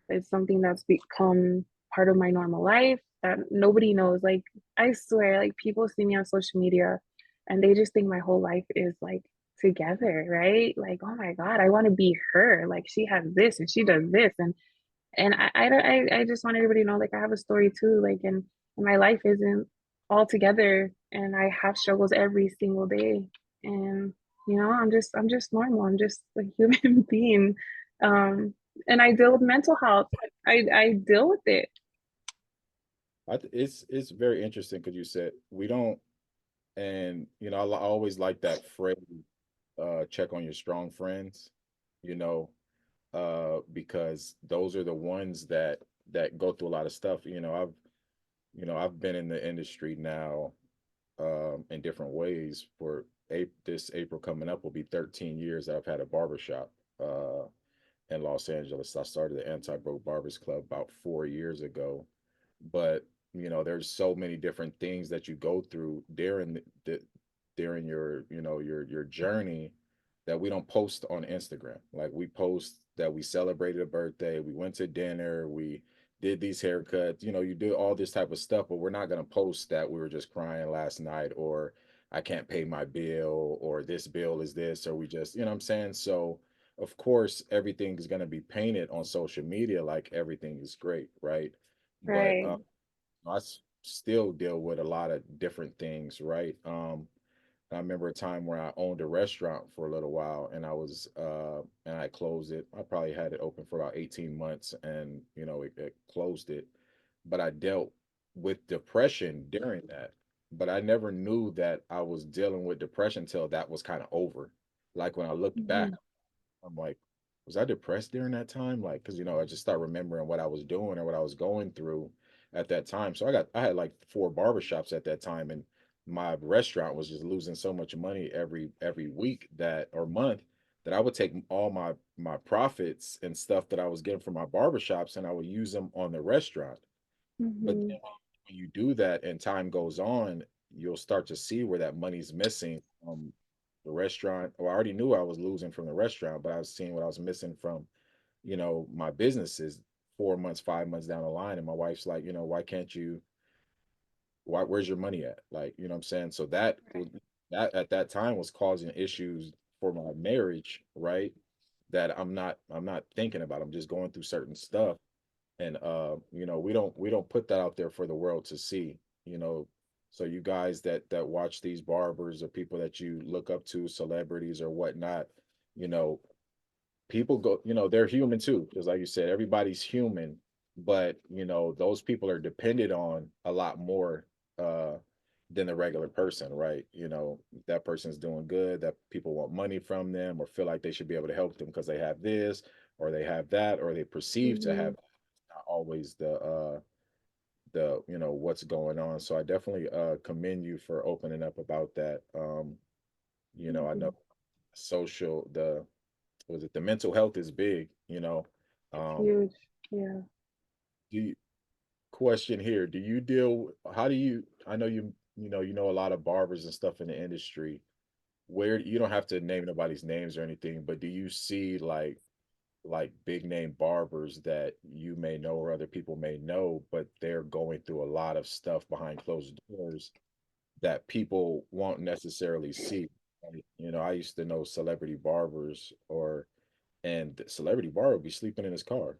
It's something that's become part of my normal life that nobody knows. Like, I swear, like, people see me on social media and they just think my whole life is like together, right? Like, oh my God, I want to be her. Like, she has this and she does this. And I just want everybody to know, like, I have a story too. Like, and my life isn't all together, and I have struggles every single day. And you know, I'm just normal. I'm just a human being. And I deal with mental health. I deal with it. It's very interesting because you said we don't, and I always like that phrase, check on your strong friends, you know, because those are the ones that go through a lot of stuff. I've been in the industry now, in different ways. For this April coming up will be 13 years that I've had a barbershop in Los Angeles. I started the Anti-Broke Barbers Club about 4 years ago. But there's so many different things that you go through during your your journey that we don't post on Instagram. Like, we post that we celebrated a birthday, we went to dinner, we did these haircuts, you do all this type of stuff, but we're not going to post that we were just crying last night, or I can't pay my bill, or this bill is this, or we just, what I'm saying? So of course everything is going to be painted on social media like everything is great, right? But Right. still deal with a lot of different things, right? I remember a time where I owned a restaurant for a little while, and I closed it. I probably had it open for about 18 months, and it closed it. But I dealt with depression during that. But I never knew that I was dealing with depression till that was kind of over. Like, when I looked back, Mhm. I'm like, was I depressed during that time? Like, because I just start remembering what I was doing or what I was going through at that time. So I had like 4 barbershops at that time, and my restaurant was just losing so much money every week that or month that I would take all my profits and stuff that I was getting from my barbershops, and I would use them on the restaurant. But Mhm. then when you do that and time goes on, you'll start to see where that money's missing from the restaurant. Or I already knew I was losing from the restaurant, but I was seeing what I was missing from, my businesses 4 months, 5 months down the line. And my wife's like, why can't you, where's your money at? Like, what I'm saying? So that at that time was causing issues for my marriage, right? That I'm not thinking about. I'm just going through certain stuff, and we don't put that out there for the world to see. you know so you guys that watch these barbers, or people that you look up to, celebrities or whatnot, you know people go, they're human too, because like you said, everybody's human. But those people are dependent on a lot more uh than the regular person, right? If that person's doing good, that people want money from them, or feel like they should be able to help them because they have this or they have that, or they perceive to have, Mhm. not always the what's going on. So I definitely commend you for opening up about that. I know Mhm. social the was it the mental health is big. It's um huge. Yeah. do you, question here, do you deal, how do you, I know you know a lot of barbers and stuff in the industry, where you don't have to name nobody's names or anything, but do you see like big name barbers that you may know or other people may know, but they're going through a lot of stuff behind closed doors that people won't necessarily see? Like, I used to know celebrity barbers, and the celebrity barber would be sleeping in his car.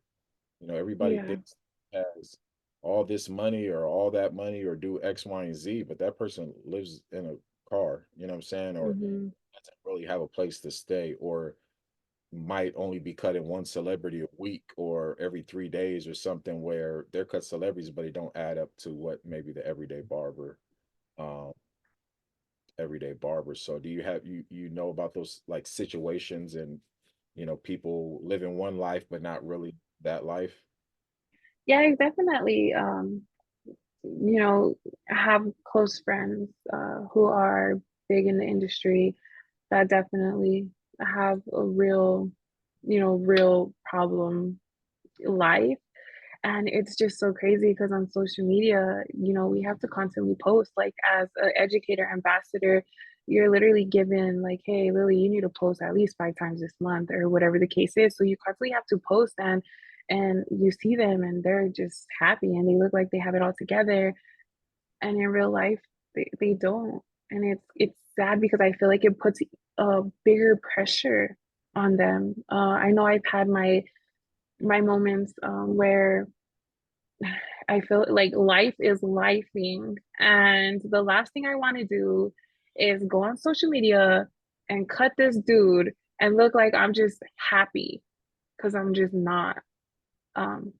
Everybody Yeah. thinks has all this money or all that money or do X, Y, and Z, but that person lives in a car, you know what I'm saying? Or Mhm. doesn't really have a place to stay, or might only be cutting one celebrity a week or every 3 days or something, where they're cut celebrities, but they don't add up to what maybe the um, everyday barber. So do you have you know about those like situations, and people living one life but not really that life? Yeah, I definitely you know, have close friends who are big in the industry that definitely have a real, real problem life. And it's just so crazy because on social media, we have to constantly post. Like as an educator ambassador, you're literally given like, hey, Lily, you need to post at least 5 times this month or whatever the case is. So you constantly have to post, and you see them and they're just happy and they look like they have it all together. And in real life, they don't. And it's sad because I feel like it puts a bigger pressure on them. I know I've had my moments where I feel like life is lifing, and the last thing I want to do is go on social media and cut this dude and look like I'm just happy because I'm just not. Um,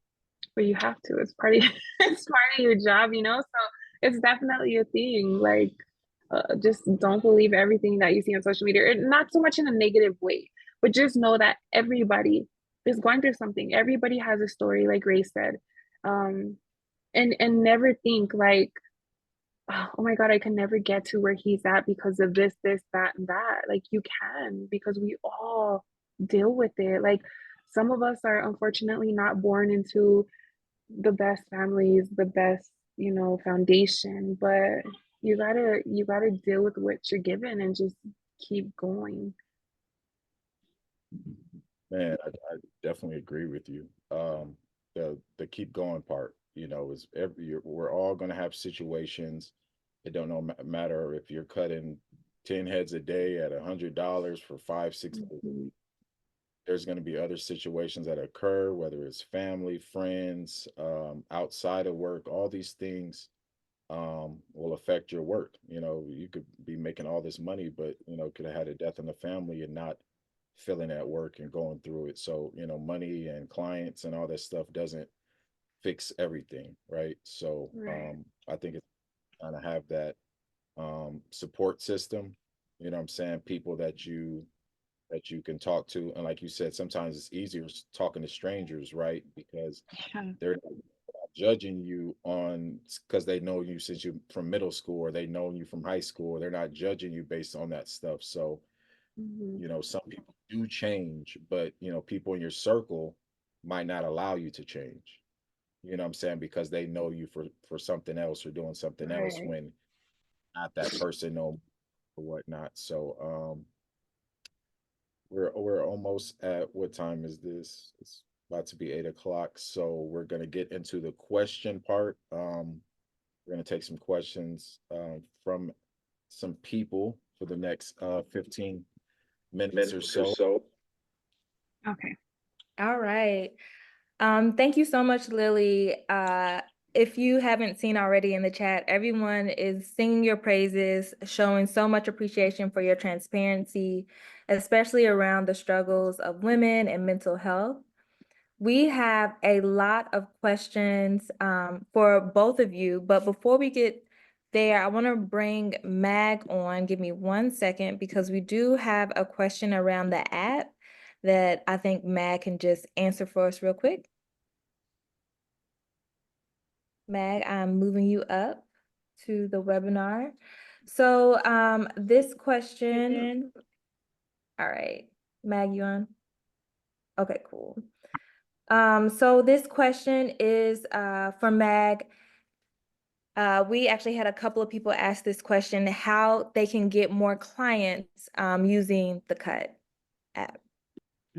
but you have to. It's part of it's part of your job, So it's definitely a thing. Like, just don't believe everything that you see on social media. Not so much in a negative way, but just know that everybody is going through something. Everybody has a story, like Ray said. Um, and never think like, oh my God, I can never get to where he's at because of this, that, and that. Like you can, because we all deal with it. Like some of us are unfortunately not born into the best families, the best, foundation, but you gotta deal with what you're given and just keep going. Man, I definitely agree with you. The keep going part, is we're all going to have situations. It don't know matter if you're cutting 10 heads a day at $100 for 5 6 days. Mhm. There's going to be other situations that occur, whether it's family, friends, outside of work. All these things will affect your work. You could be making all this money, but could have had a death in the family and not feeling at work and going through it. So money and clients and all that stuff doesn't fix everything, right? So Right. I think it's kind of have that support system. What I'm saying, people that you can talk to, and like you said, sometimes it's easier talking to strangers, right? Because Yeah. they're judging you on because they know you since you from middle school, or they know you from high school. They're not judging you based on that stuff. So Mhm. some people do change, but people in your circle might not allow you to change. What I'm saying, because they know you for something else or doing something else, Right. when not that person no or whatnot. So we're almost at, what time is this? It's about to be 8 o'clock. So we're gonna get into the question part. We're gonna take some questions from some people for the next 15 minutes or so. Okay. All right. Thank you so much, Lily. If you haven't seen already in the chat, everyone is singing your praises, showing so much appreciation for your transparency, especially around the struggles of women and mental health. We have a lot of questions for both of you, but before we get there, I want to bring Mag on. Give me 1 second because we do have a question around the app that I think Mag can just answer for us real quick. Mag, I'm moving you up to the webinar. So this question, all right, Mag, you on? Okay, cool. So this question is for Mag. We actually had a couple of people ask this question, how they can get more clients using the Cut app.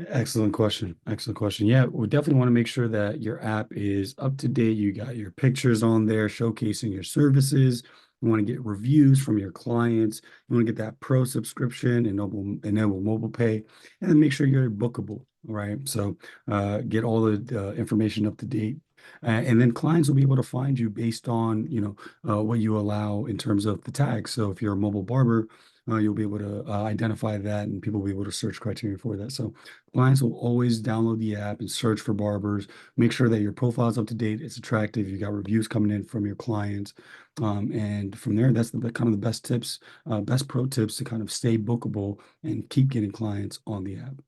Excellent question. Excellent question. Yeah, we definitely want to make sure that your app is up to date. You got your pictures on there showcasing your services. You want to get reviews from your clients. You want to get that pro subscription, enable mobile pay, and then make sure you're bookable. Right. So get all the information up to date. And then clients will be able to find you based on, what you allow in terms of the tags. So if you're a mobile barber, you'll be able to identify that, and people will be able to search criteria for that. So clients will always download the app and search for barbers. Make sure that your profile is up to date, it's attractive, you got reviews coming in from your clients. And from there, that's the kind of the best tips, best pro tips to kind of stay bookable and keep getting clients on the app.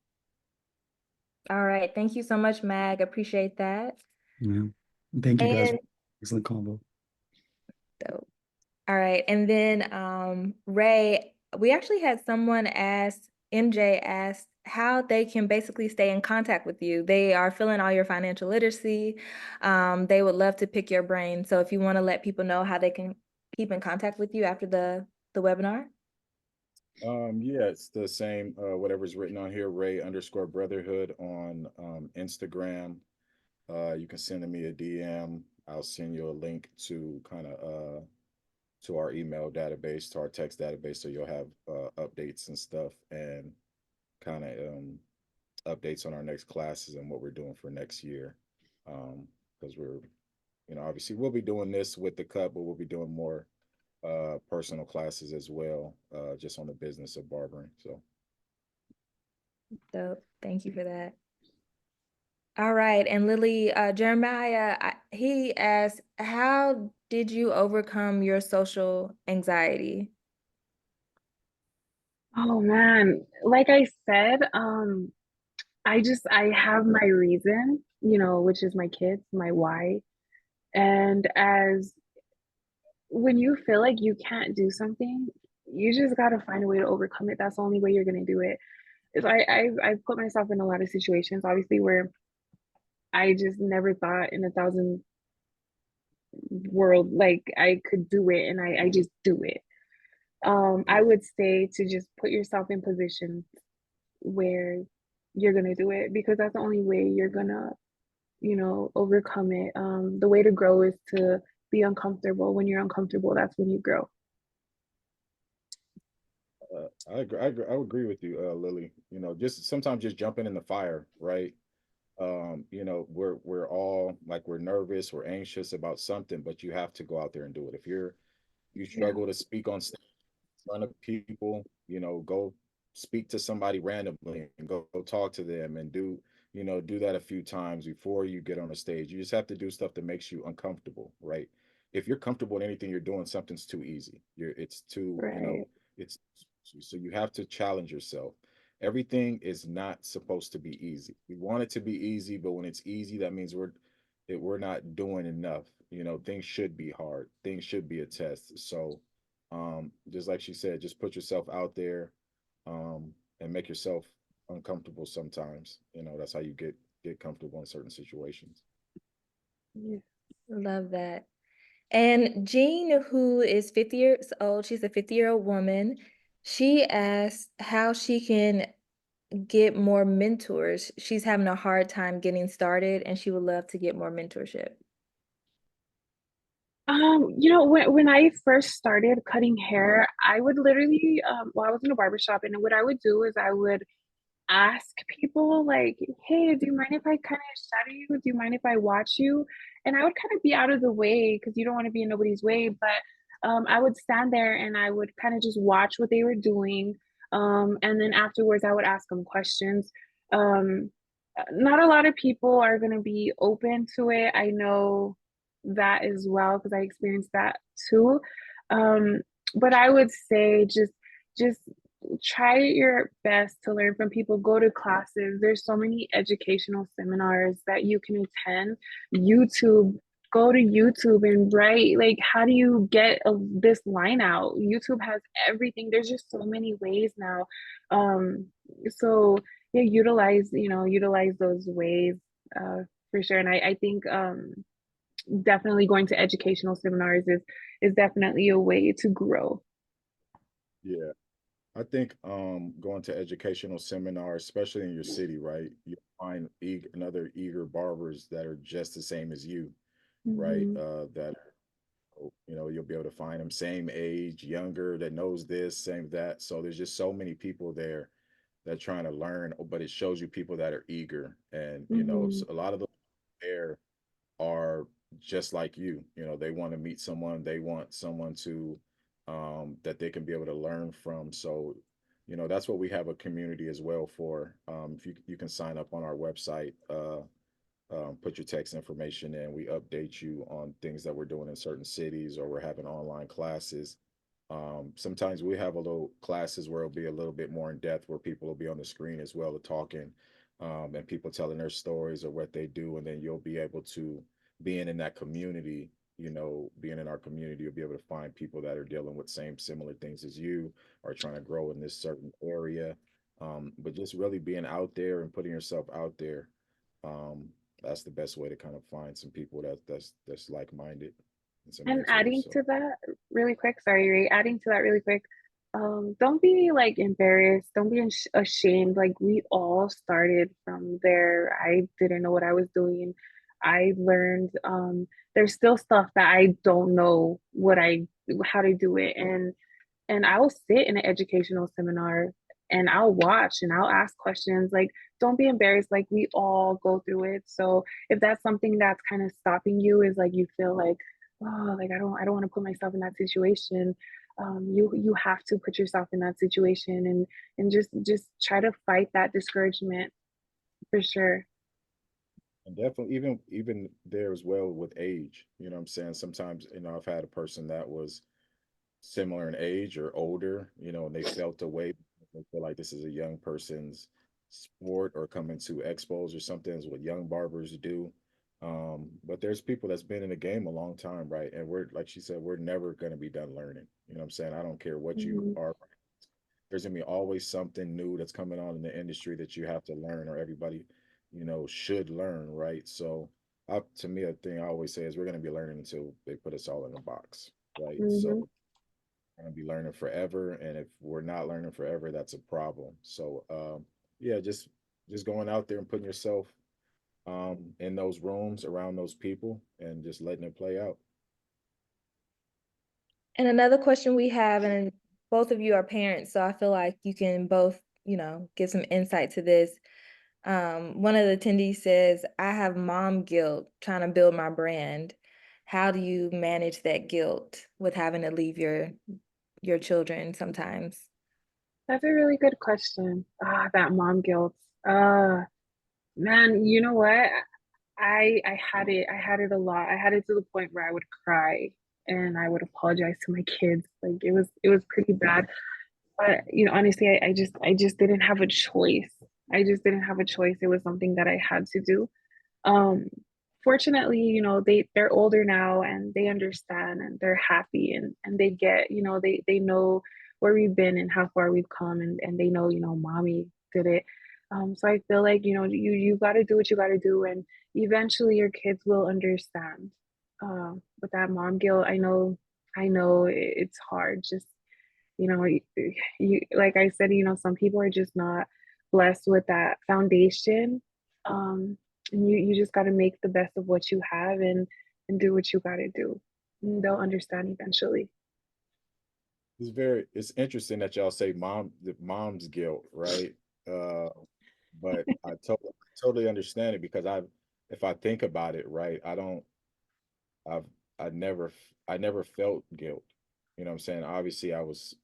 All right. Thank you so much, Mag. Appreciate that. Yeah. Thank you guys. And Excellent combo. dope. All right. And then Ray, we actually had someone ask, MJ asked how they can basically stay in contact with you. They are feeling all your financial literacy. They would love to pick your brain. So if you want to let people know how they can keep in contact with you after the webinar. Yeah, it's the same, whatever's written on here, Rey_Brotherhood on Instagram. You can send me a DM. I'll send you a link to kind of to our email database, to our text database, so you'll have updates and stuff, and kind of updates on our next classes and what we're doing for next year. Because we're, obviously we'll be doing this with the cut, but we'll be doing more personal classes as well, just on the business of barbering. Dope. Thank you for that. All right. And Lily, Jeremiah, he asked, how did you overcome your social anxiety? Oh man, like I said, I have my reason, which is my kids, my why. And as when you feel like you can't do something, you just gotta find a way to overcome it. That's the only way you're gonna do it. Is I put myself in a lot of situations, obviously, where I just never thought in a thousand world like I could do it, and I just do it. I would say to just put yourself in positions where you're gonna do it, because that's the only way you're gonna, overcome it. The way to grow is to be uncomfortable. When you're uncomfortable, that's when you grow. I would agree with you, Lily. Just sometimes just jumping in the fire, right? We're all like, we're nervous, we're anxious about something, but you have to go out there and do it. If you Yeah. struggle to speak on stage in front of people, go speak to somebody randomly and go talk to them, and do that a few times before you get on a stage. You just have to do stuff that makes you uncomfortable, right? If you're comfortable in anything you're doing, something's too easy. It's too, Right. it's so you have to challenge yourself. Everything is not supposed to be easy. We want it to be easy, but when it's easy, that means we're not doing enough. Things should be hard. Things should be a test. So just like she said, just put yourself out there, and make yourself uncomfortable sometimes. That's how you get comfortable in certain situations. Yeah. Love that. And Jean, who is 50 years old, she's a 50-year-old woman. She asked how she can get more mentors. She's having a hard time getting started, and she would love to get more mentorship. When I first started cutting hair, I would literally, I was in a barber shop, and what I would do is I would ask people like, hey, do you mind if I kind of shadow you? Do you mind if I watch you? And I would kind of be out of the way, because you don't want to be in nobody's way. But I would stand there and I would kind of just watch what they were doing. And then afterwards, I would ask them questions. Um, Not a lot of people are going to be open to it. I know that as well, because I experienced that too. Um, but I would say just try your best to learn from people. Go to classes. There's so many educational seminars that you can attend. YouTube, go to YouTube and write, like, how do you get this line out? YouTube has everything. There's just so many ways now. So yeah, utilize those ways, for sure. And I think definitely going to educational seminars is definitely a way to grow. Yeah. I think going to educational seminars, especially in your city, right? You find another eager barbers that are just the same as you, right? Mm-hmm. That you'll be able to find them same age, younger, that knows this, same that. So there's just so many people there that trying to learn, but it shows you people that are eager, and Mm-hmm. so a lot of those there are just like you. They want to meet someone, they want someone to that they can be able to learn from. So, that's what we have a community as well for. If you can sign up on our website, put your text information in. We update you on things that we're doing in certain cities, or we're having online classes. Sometimes we have a little classes where it'll be a little bit more in depth, where people will be on the screen as well, talking, and people telling their stories or what they do, and then you'll be able to, being in that community, being in our community, you'll be able to find people that are dealing with similar things as you, or trying to grow in this certain area. But just really being out there and putting yourself out there, um, that's the best way to kind of find some people that's like-minded, and some And mentors. adding So to that really quick, sorry, Ray, adding to that really quick, don't be like embarrassed, don't be ashamed. Like we all started from there. I didn't know what I was doing. I learned, there's still stuff that I don't know how to do it. And I will sit in an educational seminar and I'll watch and I'll ask questions. Like, don't be embarrassed. Like, we all go through it. So if that's something that's kind of stopping you, is like you feel like, oh, like I don't want to put myself in that situation. You have to put yourself in that situation and just try to fight that discouragement for sure. and definitely even there as well with age, what I'm saying? Sometimes, I've had a person that was similar in age or older, and they felt away. They feel like this is a young person's sport, or coming to expos or something, is what young barbers do. But there's people that's been in the game a long time, right? And we're, like she said, we're never going to be done learning. You know what I'm saying? I don't care what you Mhm. are. There's gonna be always something new that's coming on in the industry that you have to learn, or everybody, should learn, right? So, up to me, a thing I always say is we're gonna be learning until they put us all in a box, right? So Mhm. we're gonna be learning forever, and if we're not learning forever, that's a problem. So, yeah, just going out there and putting yourself in those rooms around those people, and just letting it play out. And another question we have, and both of you are parents, so I feel like you can both, give some insight to this. One of the attendees says, I have mom guilt trying to build my brand. How do you manage that guilt with having to leave your children sometimes? That's a really good question. That mom guilt. Uh, Man, you know what? I had it a lot. I had it to the point where I would cry and I would apologize to my kids. Like it was pretty bad. But honestly, I just didn't have a choice. I just didn't have a choice. It was something that I had to do. Um, Fortunately, they're older now and they understand and they're happy and they get, they know where we've been and how far we've come and they know, mommy did it. So I feel like, you got to do what you got to do and eventually your kids will understand. But that mom guilt, I know it's hard. Just you like I said, some people are just not blessed with that foundation. And you just got to make the best of what you have and do what you got to do. And they'll understand eventually. It's interesting that y'all say the mom's guilt, right? Uh, but I totally understand it, because if I think about it, right, I've, I never felt guilt. You know what I'm saying? Obviously, I was,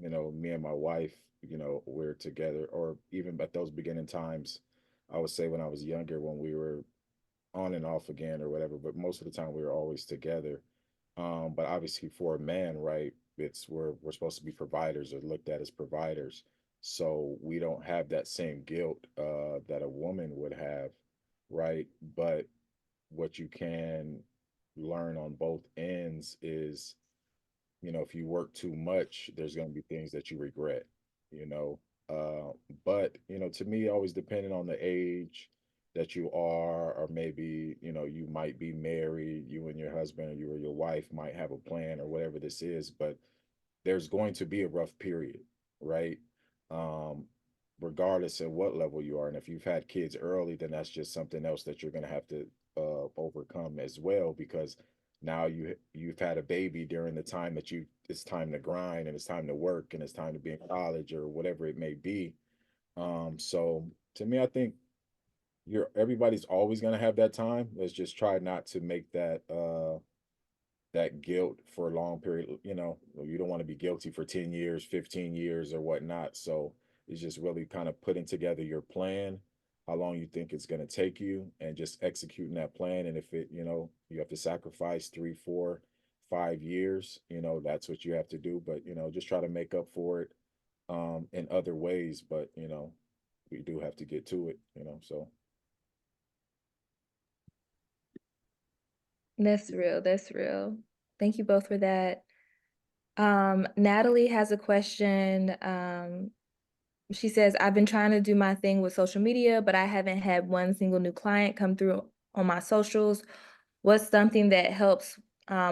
me and my wife, we're together, or even at those beginning times, I would say when I was younger, when we were on and off again or whatever, but most of the time we were always together. But obviously for a man, right, we're supposed to be providers, or looked at as providers. So we don't have that same guilt that a woman would have, right? But what you can learn on both ends is, if you work too much, there's going to be things that you regret, you know. But, to me, always depending on the age that you are, or maybe, you might be married, you and your husband, or you or your wife might have a plan, or whatever this is, but there's going to be a rough period, right? Um, Regardless of what level you are. And if you've had kids early, then that's just something else that you're going to have to overcome as well, because now you've had a baby during the time that it's time to grind, and it's time to work, and it's time to be in college, or whatever it may be. So to me, I think everybody's always going to have that time. Let's just try not to make that that guilt for a long period. You know, you don't want to be guilty for 10 years, 15 years or whatnot. So it's just really kind of putting together your plan, how long you think it's going to take you, and just executing that plan. And if it, you know, you have to sacrifice 3, 4, 5 years, you know, that's what you have to do. But, you know, just try to make up for it in other ways. But, you know, we do have to get to it, you know, so. That's real. That's real. Thank you both for that. Natalie has a question. She says, I've been trying to do my thing with social media, but I haven't had one single new client come through on my socials. What's something that helps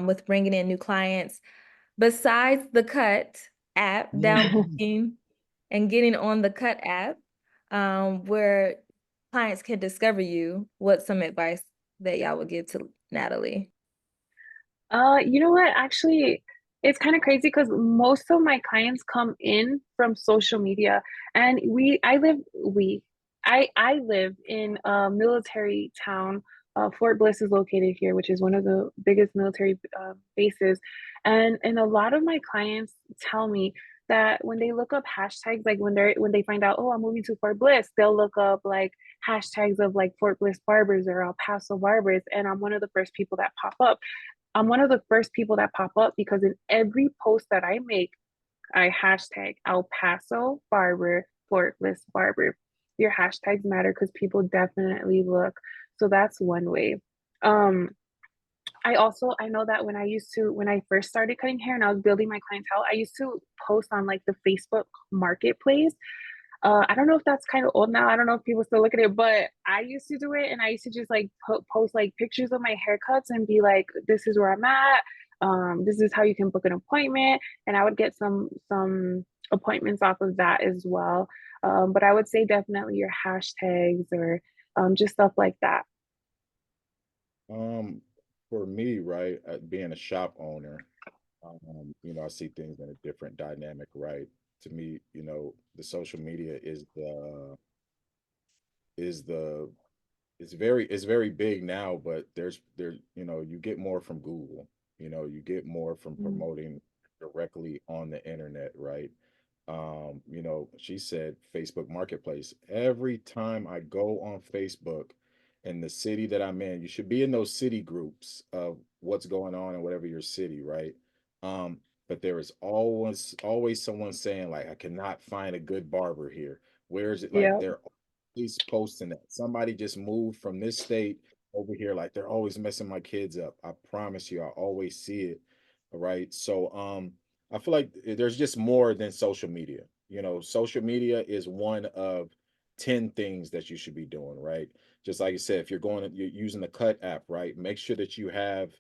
with bringing in new clients besides the Cut app, downloading and getting on the Cut app, where clients can discover you? What's some advice that y'all would give to Natalie? You know what? Actually, it's kind of crazy because most of my clients come in from social media, and I live in a military town. Fort Bliss is located here, which is one of the biggest military bases, and a lot of my clients tell me that when they look up hashtags, like when they find out, oh, I'm moving to Fort Bliss, they'll look up like hashtags of like Fort Bliss barbers or El Paso barbers, and I'm one of the first people that pop up. I'm one of the first people that pop up because in every post that I make, I hashtag El Paso Barber, Fort Bliss Barber. Your hashtags matter because people definitely look. So that's one way. Um, I know that when I first started cutting hair and I was building my clientele, I used to post on like the Facebook marketplace. I don't know if that's kind of old now. I don't know if people still look at it, but I used to do it, and I used to just like post like pictures of my haircuts and be like, "This is where I'm at. This is how you can book an appointment." And I would get some appointments off of that as well. But I would say definitely your hashtags or just stuff like that. Um, for me, right, being a shop owner, you know, I see things in a different dynamic, right? To me, you know, the social media is the it's very big now, but you know, you get more from Google. You know, you get more from Mm. promoting directly on the internet, right? You know, she said Facebook Marketplace. Every time I go on Facebook in the city that I'm in, you should be in those city groups of what's going on in whatever your city, right? Um, but there is always someone saying like, I cannot find a good barber here. Where is it? Like Yeah. they're always posting that somebody just moved from this state over here. Like they're always messing my kids up. I promise you, I always see it. All right. So I feel like there's just more than social media. You know, social media is one of 10 things that you should be doing, right? Just like you said, if you're using the Cut app, right? Make sure that you have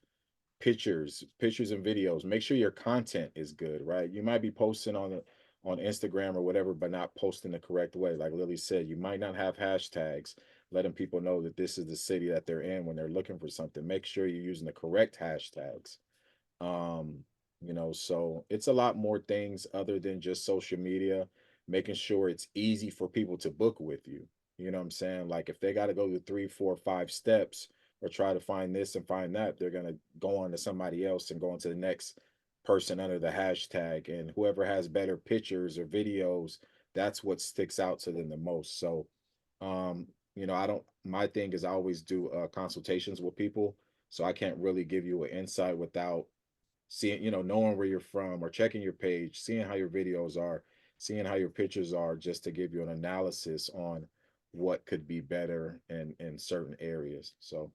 pictures and videos. Make sure your content is good, right? You might be posting on Instagram or whatever, but not posting the correct way. Like Lily said, you might not have hashtags letting people know that this is the city that they're in when they're looking for something. Make sure you're using the correct hashtags. Um, you know, so it's a lot more things other than just social media, making sure it's easy for people to book with you. You know what I'm saying? Like if they got to go to 3, 4, 5 steps or try to find this and find that, they're gonna go on to somebody else and go on to the next person under the hashtag. And whoever has better pictures or videos, that's what sticks out to them the most. So you know, I don't my thing is I always do consultations with people. So I can't really give you an insight without seeing, you know, knowing where you're from or checking your page, seeing how your videos are, seeing how your pictures are, just to give you an analysis on what could be better in certain areas. So,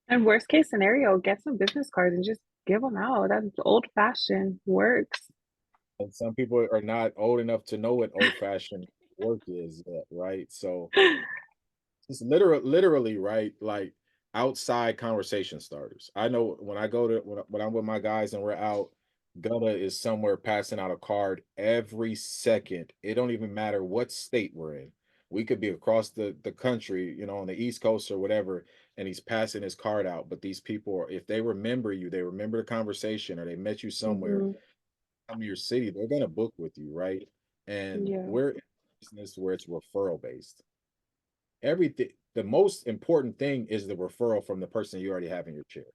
And worst case scenario, get some business cards and just give them out. That's old fashioned works. and some people are not old enough to know what old fashioned work is yet, right? So it's literally right, like outside conversation starters. I know when I go to when I'm with my guys and we're out, Gunna is somewhere passing out a card every second. It don't even matter what state we're in. We could be across the country, you know, on the East Coast or whatever, and he's passing his card out. But these people, if they remember you, they remember the conversation, or they met you somewhere, Hmm. come to your city, they're gonna book with you, right? And Yeah. we're in a business where it's referral based. Everything, the most important thing is the referral from the person you already have in your chair.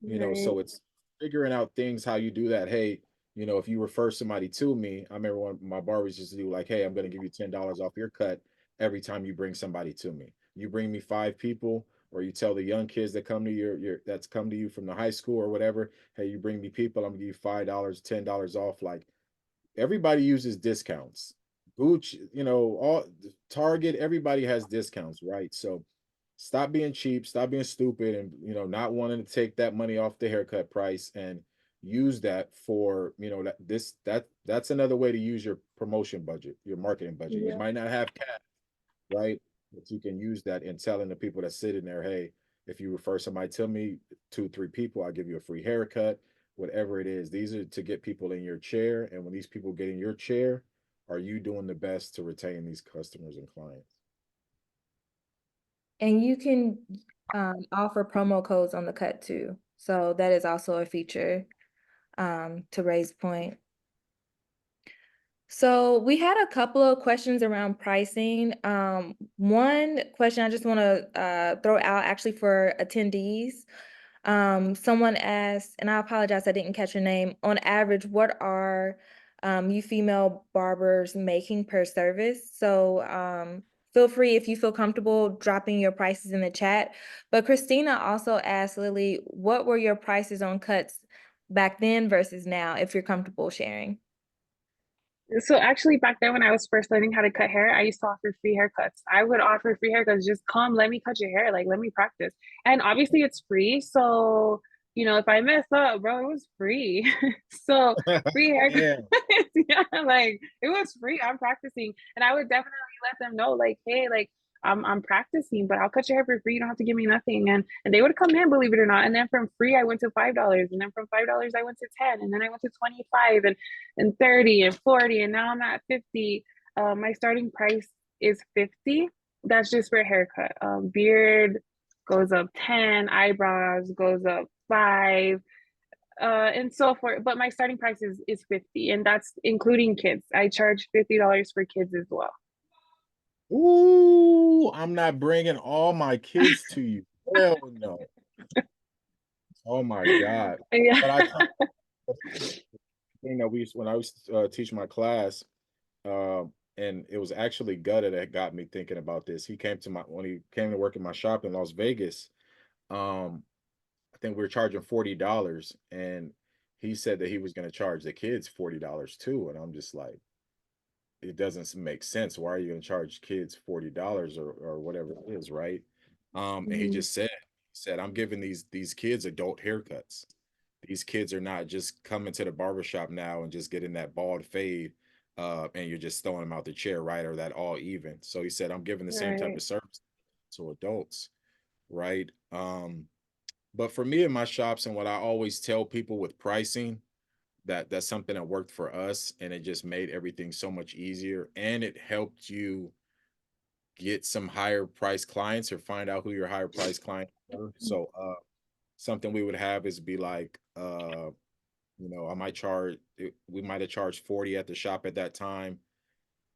Right. So it's figuring out things how you do that. Hey, if you refer somebody to me, I remember one of my barbers used to do like, hey, I'm going to give you $10 off your cut every time you bring somebody to me. You bring me 5 people, or you tell the young kids that come to your that's come to you from the high school or whatever, hey, you bring me people, I'm gonna give you $5, $10 off. Like, everybody uses discounts. Gucci, all Target, everybody has discounts, right? So stop being cheap, stop being stupid, and not wanting to take that money off the haircut price and use that for, that's another way to use your promotion budget, your marketing budget. You Yeah. might not have cash, right? But you can use that in telling the people that sit in there, hey, if you refer somebody to me, 2, 3 people, I'll give you a free haircut, whatever it is. These are to get people in your chair. And when these people get in your chair, are you doing the best to retain these customers and clients? And you can offer promo codes on the cut too. So that is also a feature to Ray's point. So we had a couple of questions around pricing. One question I just want to throw out actually for attendees. Someone asked, and I apologize, I didn't catch your name. On average, what are you female barbers making per service? So feel free, if you feel comfortable, dropping your prices in the chat. But Christina also asked Lily, what were your prices on cuts back then versus now, if you're comfortable sharing? So actually back then when I was first learning how to cut hair, I used to offer free haircuts. I would offer free haircuts, just come, let me cut your hair, like let me practice. And obviously it's free. So, if I mess up, bro, it was free. So free haircuts, Yeah. yeah, like it was free. I'm practicing. And I would definitely let them know, like, hey, like I'm practicing, but I'll cut your hair for free. You don't have to give me nothing. And they would come in, believe it or not. And then from free, I went to $5. And then from $5, I went to 10. And then I went to 25. And 30 and 40, and now I'm at 50. My starting price is 50. That's just for a haircut. Beard goes up 10, eyebrows goes up 5, and so forth. But my starting price is 50, and that's including kids. I charge $50 for kids as well. Ooh, I'm not bringing all my kids to you. Hell no. Oh my God. Yeah. But I we used, when I was teaching my class, and it was actually Gutta that got me thinking about this. When he came to work in my shop in Las Vegas. I think we were charging $40, and he said that he was going to charge the kids $40 too. And I'm just like, it doesn't make sense. Why are you going to charge kids $40 or whatever it is, right? And he Mhm. just said, I'm giving these kids adult haircuts. These kids are not just coming to the barbershop now and just getting that bald fade, and you're just throwing them out the chair, right? Or that all even. So he said, I'm giving the same type Right. of service to adults, right? But for me in my shops, and what I always tell people with pricing, that's something that worked for us, and it just made everything so much easier, and it helped you get some higher price clients or find out who your higher price clients were. So something we would have is be like, I might we might have charged 40 at the shop at that time,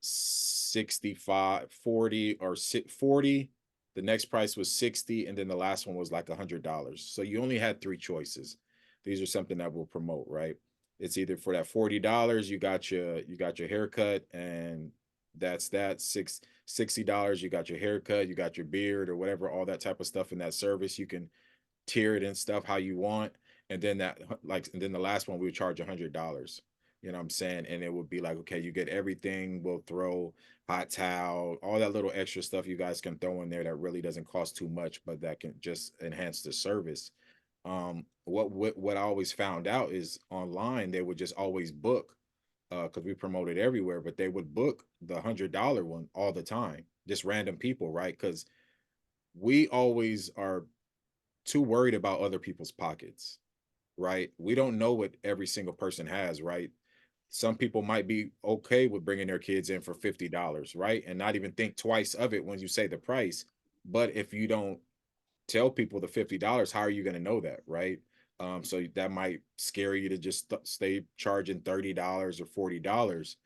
65, 40, or 40. The next price was 60, and then the last one was like $100. So you only had 3 choices. These are something that we'll promote, right? It's either for that $40, you got your haircut, and that's that. $60, you got your haircut, you got your beard or whatever, all that type of stuff in that service. You can tier it and stuff how you want. And then the last one we would charge $100. You know what I'm saying? And it would be like, okay, you get everything. We'll throw hot towel, all that little extra stuff you guys can throw in there that really doesn't cost too much, but that can just enhance the service. What I always found out is online they would just always book, because we promote it everywhere, but they would book the $100 one all the time, just random people, right? Because we always are too worried about other people's pockets, right? We don't know what every single person has, right? Some people might be okay with bringing their kids in for $50, right? And not even think twice of it when you say the price. But if you don't tell people the $50, how are you going to know that, right? So that might scare you to just stay charging $30 or $40.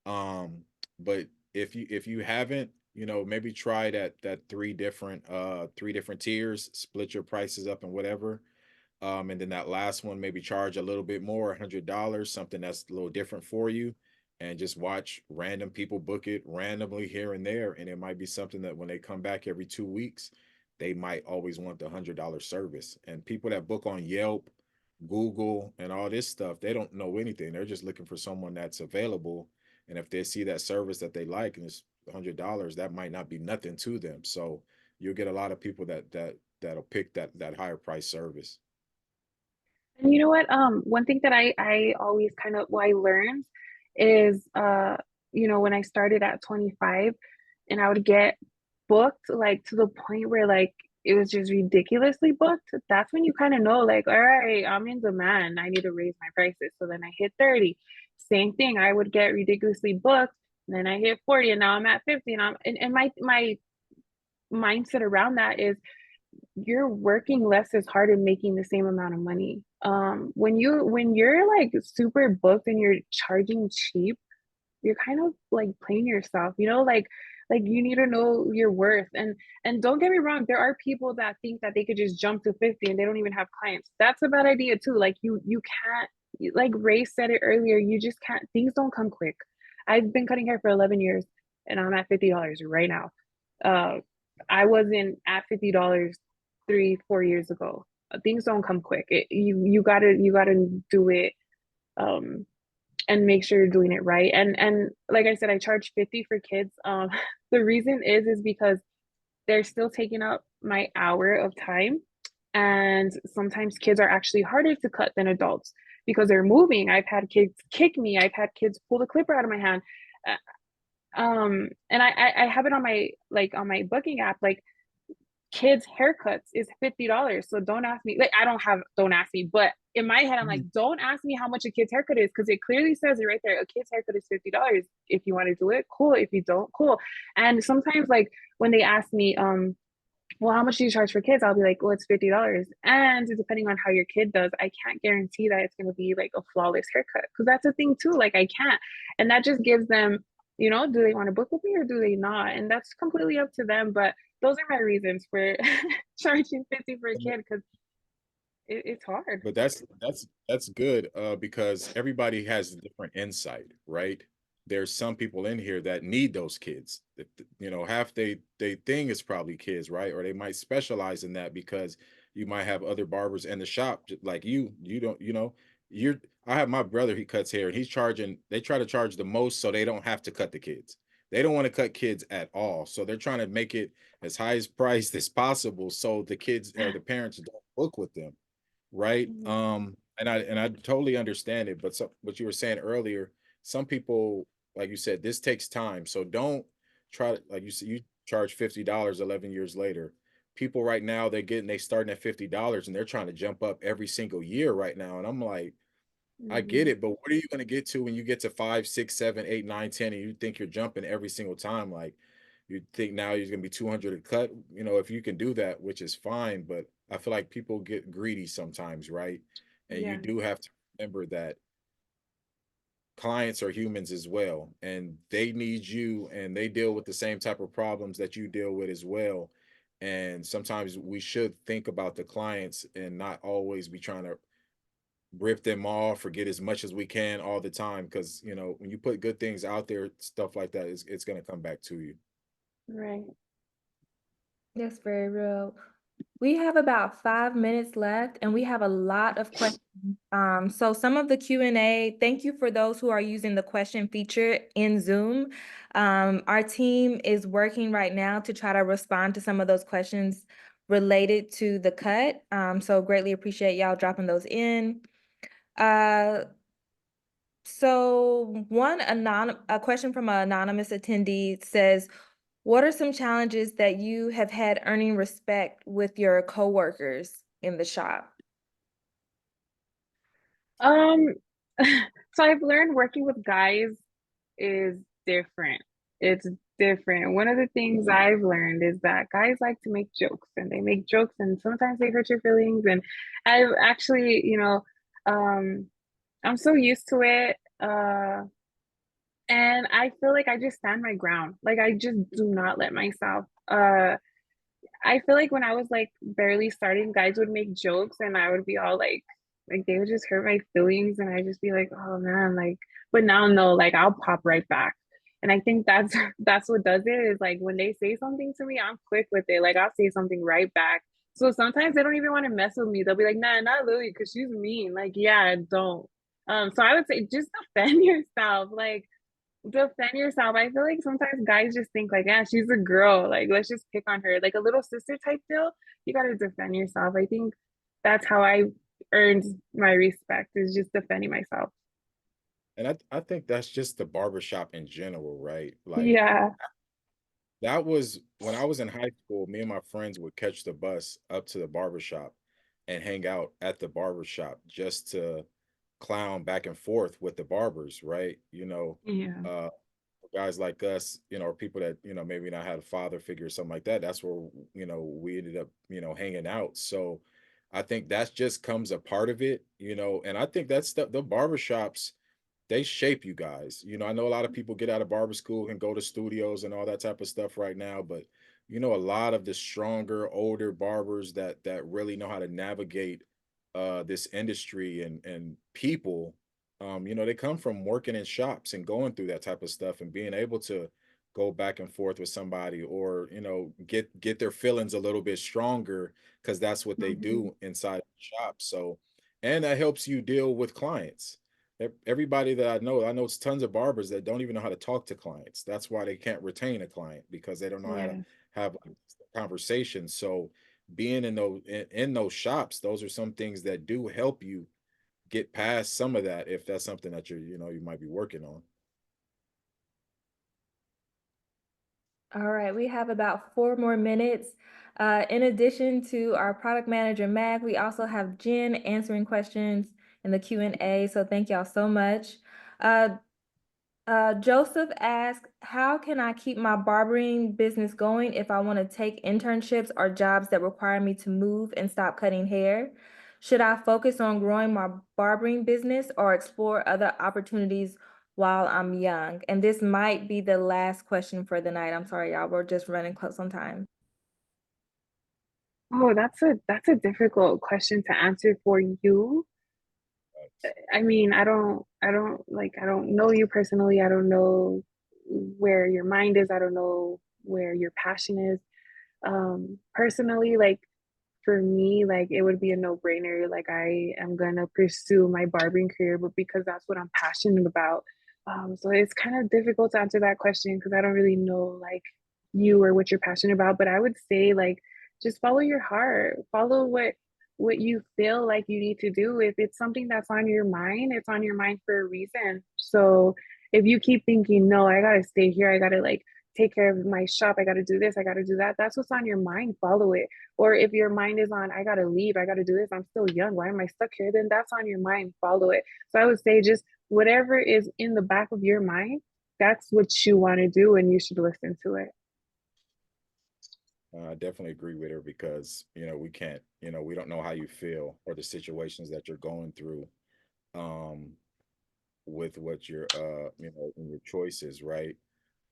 Um, but if you haven't, maybe try that 3 different tiers, split your prices up and whatever. And then that last one, maybe charge a little bit more, $100, something that's a little different for you, and just watch random people book it randomly here and there. And it might be something that when they come back every 2 weeks, they might always want the $100 service. And people that book on Yelp, Google, and all this stuff, they don't know anything. They're just looking for someone that's available. And if they see that service that they like and it's $100, that might not be nothing to them. So you'll get a lot of people that'll pick that higher price service. And you know what? One thing that I always kind of I learned is when I started at 25 and I would get booked like to the point where like it was just ridiculously booked. That's when you kind of know like, all right, I'm in demand. I need to raise my prices. So then I hit 30. Same thing. I would get ridiculously booked, and then I hit 40, and now I'm at 50. And my mindset around that is you're working less as hard and making the same amount of money. When you're like super booked and you're charging cheap, you're kind of like playing yourself, like you need to know your worth. And don't get me wrong, there are people that think that they could just jump to 50 and they don't even have clients. That's a bad idea too. Like you can't, like Ray said it earlier, you just can't, things don't come quick. I've been cutting hair for 11 years and I'm at $50 right now. I wasn't at $50 3-4 years ago. Things don't come quick. You gotta do it, and make sure you're doing it right. And like I said, I charge 50 for kids. The reason is because they're still taking up my hour of time, and sometimes kids are actually harder to cut than adults because they're moving. I've had kids kick me. I've had kids pull the clipper out of my hand. And I have it on my booking app, like kids haircuts is $50. So don't ask me, like don't ask me, but in my head I'm like, don't ask me how much a kid's haircut is, because it clearly says it right there. A kid's haircut is $50. If you want to do it, cool. If you don't, cool. And sometimes like when they ask me, well, how much do you charge for kids? I'll be like, well, it's $50. And depending on how your kid does, I can't guarantee that it's going to be like a flawless haircut, because that's a thing too. Like I can't. And that just gives them, do they want to book with me or do they not? And that's completely up to them. But those are my reasons for charging 50 for a kid, because it's hard. But that's good, because everybody has a different insight, right? There's some people in here that need those kids. Half they thing is probably kids, right? Or they might specialize in that because you might have other barbers in the shop like you don't, I have my brother, he cuts hair and they try to charge the most so they don't have to cut the kids. They don't want to cut kids at all. So they're trying to make it as high as priced as possible so the kids or the parents don't book with them. Right. And I totally understand it, but what you were saying earlier, some people, like you said, this takes time. So don't try to, like you said, you charge $50 11 years later. People right now, they starting at $50 and they're trying to jump up every single year right now. And I'm like, I get it, but what are you going to get to when you get to 5, 6, 7, 8, 9, 10, and you think you're jumping every single time? Like you think now you're going to be 200 a cut, if you can do that, which is fine. But I feel like people get greedy sometimes, right? And you Yeah. do have to remember that clients are humans as well, and they need you and they deal with the same type of problems that you deal with as well. And sometimes we should think about the clients and not always be trying to rip them off or get as much as we can all the time, because when you put good things out there, stuff like that it's going to come back to you. Right. That's very real. We have about 5 minutes left and we have a lot of questions. So some of the Q&A, thank you for those who are using the question feature in Zoom. Our team is working right now to try to respond to some of those questions related to the cut. So greatly appreciate y'all dropping those in. So a question from an anonymous attendee says, what are some challenges that you have had earning respect with your coworkers in the shop? So I've learned working with guys is different. It's different. One of the things I've learned is that guys like to make jokes, and they make jokes and sometimes they hurt your feelings. And I've actually, I'm so used to it. And I feel like I just stand my ground. Like I just do not let myself I feel like when I was like barely starting, guys would make jokes and I would be all like they would just hurt my feelings and I'd just be like, oh man, like, but now no, like I'll pop right back. And I think that's that's what does it is like when they say something to me, I'm quick with it. Like I'll say something right back. So sometimes they don't even want to mess with me. They'll be like, nah, not Lily, because she's mean. Like, yeah, don't. So I would say just defend yourself. Like defend yourself. I feel like sometimes guys just think like, yeah, she's a girl. Like, let's just pick on her. Like a little sister type deal. You gotta defend yourself. I think that's how I earned my respect is just defending myself. And I think that's just the barbershop in general, right? Like Yeah. that was when I was in high school, me and my friends would catch the bus up to the barbershop and hang out at the barbershop just to clown back and forth with the barbers, right? Yeah. Uh guys like us, or people that, maybe not had a father figure or something like that. That's where, we ended up, hanging out. So I think that's just comes a part of it, and I think that's the barbershops, they shape you guys. I know a lot of people get out of barber school and go to studios and all that type of stuff right now, but a lot of the stronger, older barbers that really know how to navigate this industry and people, they come from working in shops and going through that type of stuff and being able to go back and forth with somebody or get their feelings a little bit stronger because that's what they Mhm. do inside the shop. So and that helps you deal with clients. Everybody that I know it's tons of barbers that don't even know how to talk to clients. That's why they can't retain a client because they don't know how to Yeah. have like, conversations. So being in those shops, those are some things that do help you get past some of that if that's something that you might be working on. All right, we have about 4 more minutes. In addition to our product manager, Mag, we also have Jen answering questions in the Q&A. So thank y'all so much. Uh, Joseph asked, how can I keep my barbering business going if I want to take internships or jobs that require me to move and stop cutting hair? Should I focus on growing my barbering business or explore other opportunities while I'm young? And this might be the last question for the night. I'm sorry, y'all. We're just running close on time. Oh, that's a difficult question to answer for you. I mean, I don't know you personally. I don't know where your mind is. I don't know where your passion is. Personally, like for me, like it would be a no-brainer. Like I am gonna pursue my barbering career, but because that's what I'm passionate about. So it's kind of difficult to answer that question because I don't really know like you or what you're passionate about. But I would say like just follow your heart, follow what you feel like you need to do. If it's something that's on your mind, it's on your mind for a reason. So if you keep thinking, no, I gotta stay here, I gotta like take care of my shop, I gotta do this, I gotta do that, that's what's on your mind, follow it. Or if your mind is on, I gotta leave, I gotta do this, I'm still young, why am I stuck here? Then that's on your mind, follow it. So I would say just whatever is in the back of your mind, that's what you want to do and you should listen to it. I definitely agree with her because we can't, we don't know how you feel or the situations that you're going through um with what your in your choices, right?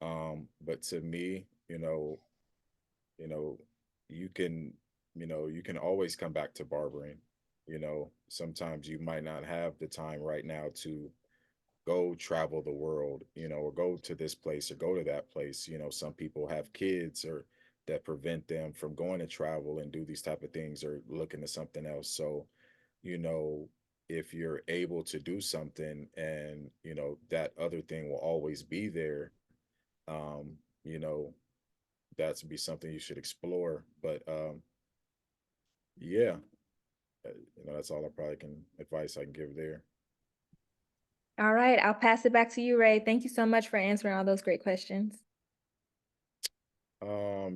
But to me, you know, you can, you can always come back to barbering. Sometimes you might not have the time right now to go travel the world, or go to this place or go to that place. Some people have kids or that prevent them from going to travel and do these type of things or looking to something else. So, you know, if you're able to do something and, that other thing will always be there, um, you know, that's be something you should explore. But yeah, that's all I probably can advice I can give there. All right, I'll pass it back to you, Ray. Thank you so much for answering all those great questions.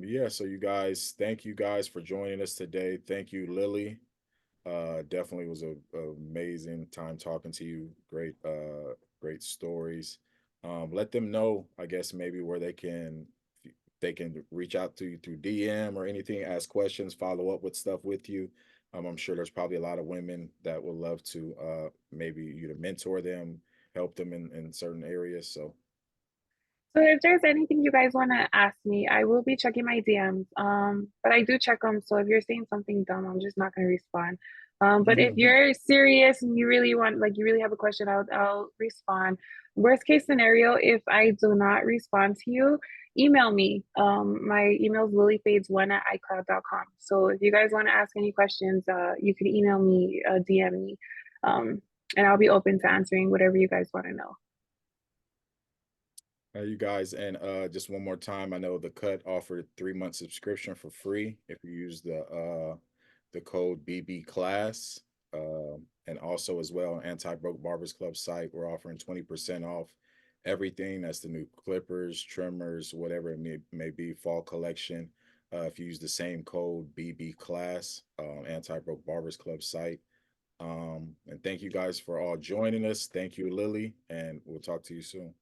Yeah, so you guys, thank you guys for joining us today. Thank you, Lily. Definitely was a amazing time talking to you. Great stories. Let them know, I guess, maybe where they can reach out to you through DM or anything, ask questions, follow up with stuff with you. I'm sure there's probably a lot of women that would love to maybe you to mentor them, help them in certain areas. So So if there's anything you guys want to ask me, I will be checking my DMs. But I do check them. So if you're saying something dumb, I'm just not going to respond. But if you're serious and you really want, like, you really have a question, I'll respond. Worst case scenario, if I do not respond to you, email me. My email is lilifades1@icloud.com. So if you guys want to ask any questions, you can email me, DM me, and I'll be open to answering whatever you guys want to know. You guys, and just one more time, I know the cut offered 3-month subscription for free if you use the code BB class, and also as well on Anti-Broke Barbers Club site, we're offering 20% off everything. That's the new clippers, trimmers, whatever it may be, fall collection. If you use the same code BB class, Anti-Broke Barbers Club site. And thank you guys for all joining us. Thank you, Lily, and we'll talk to you soon.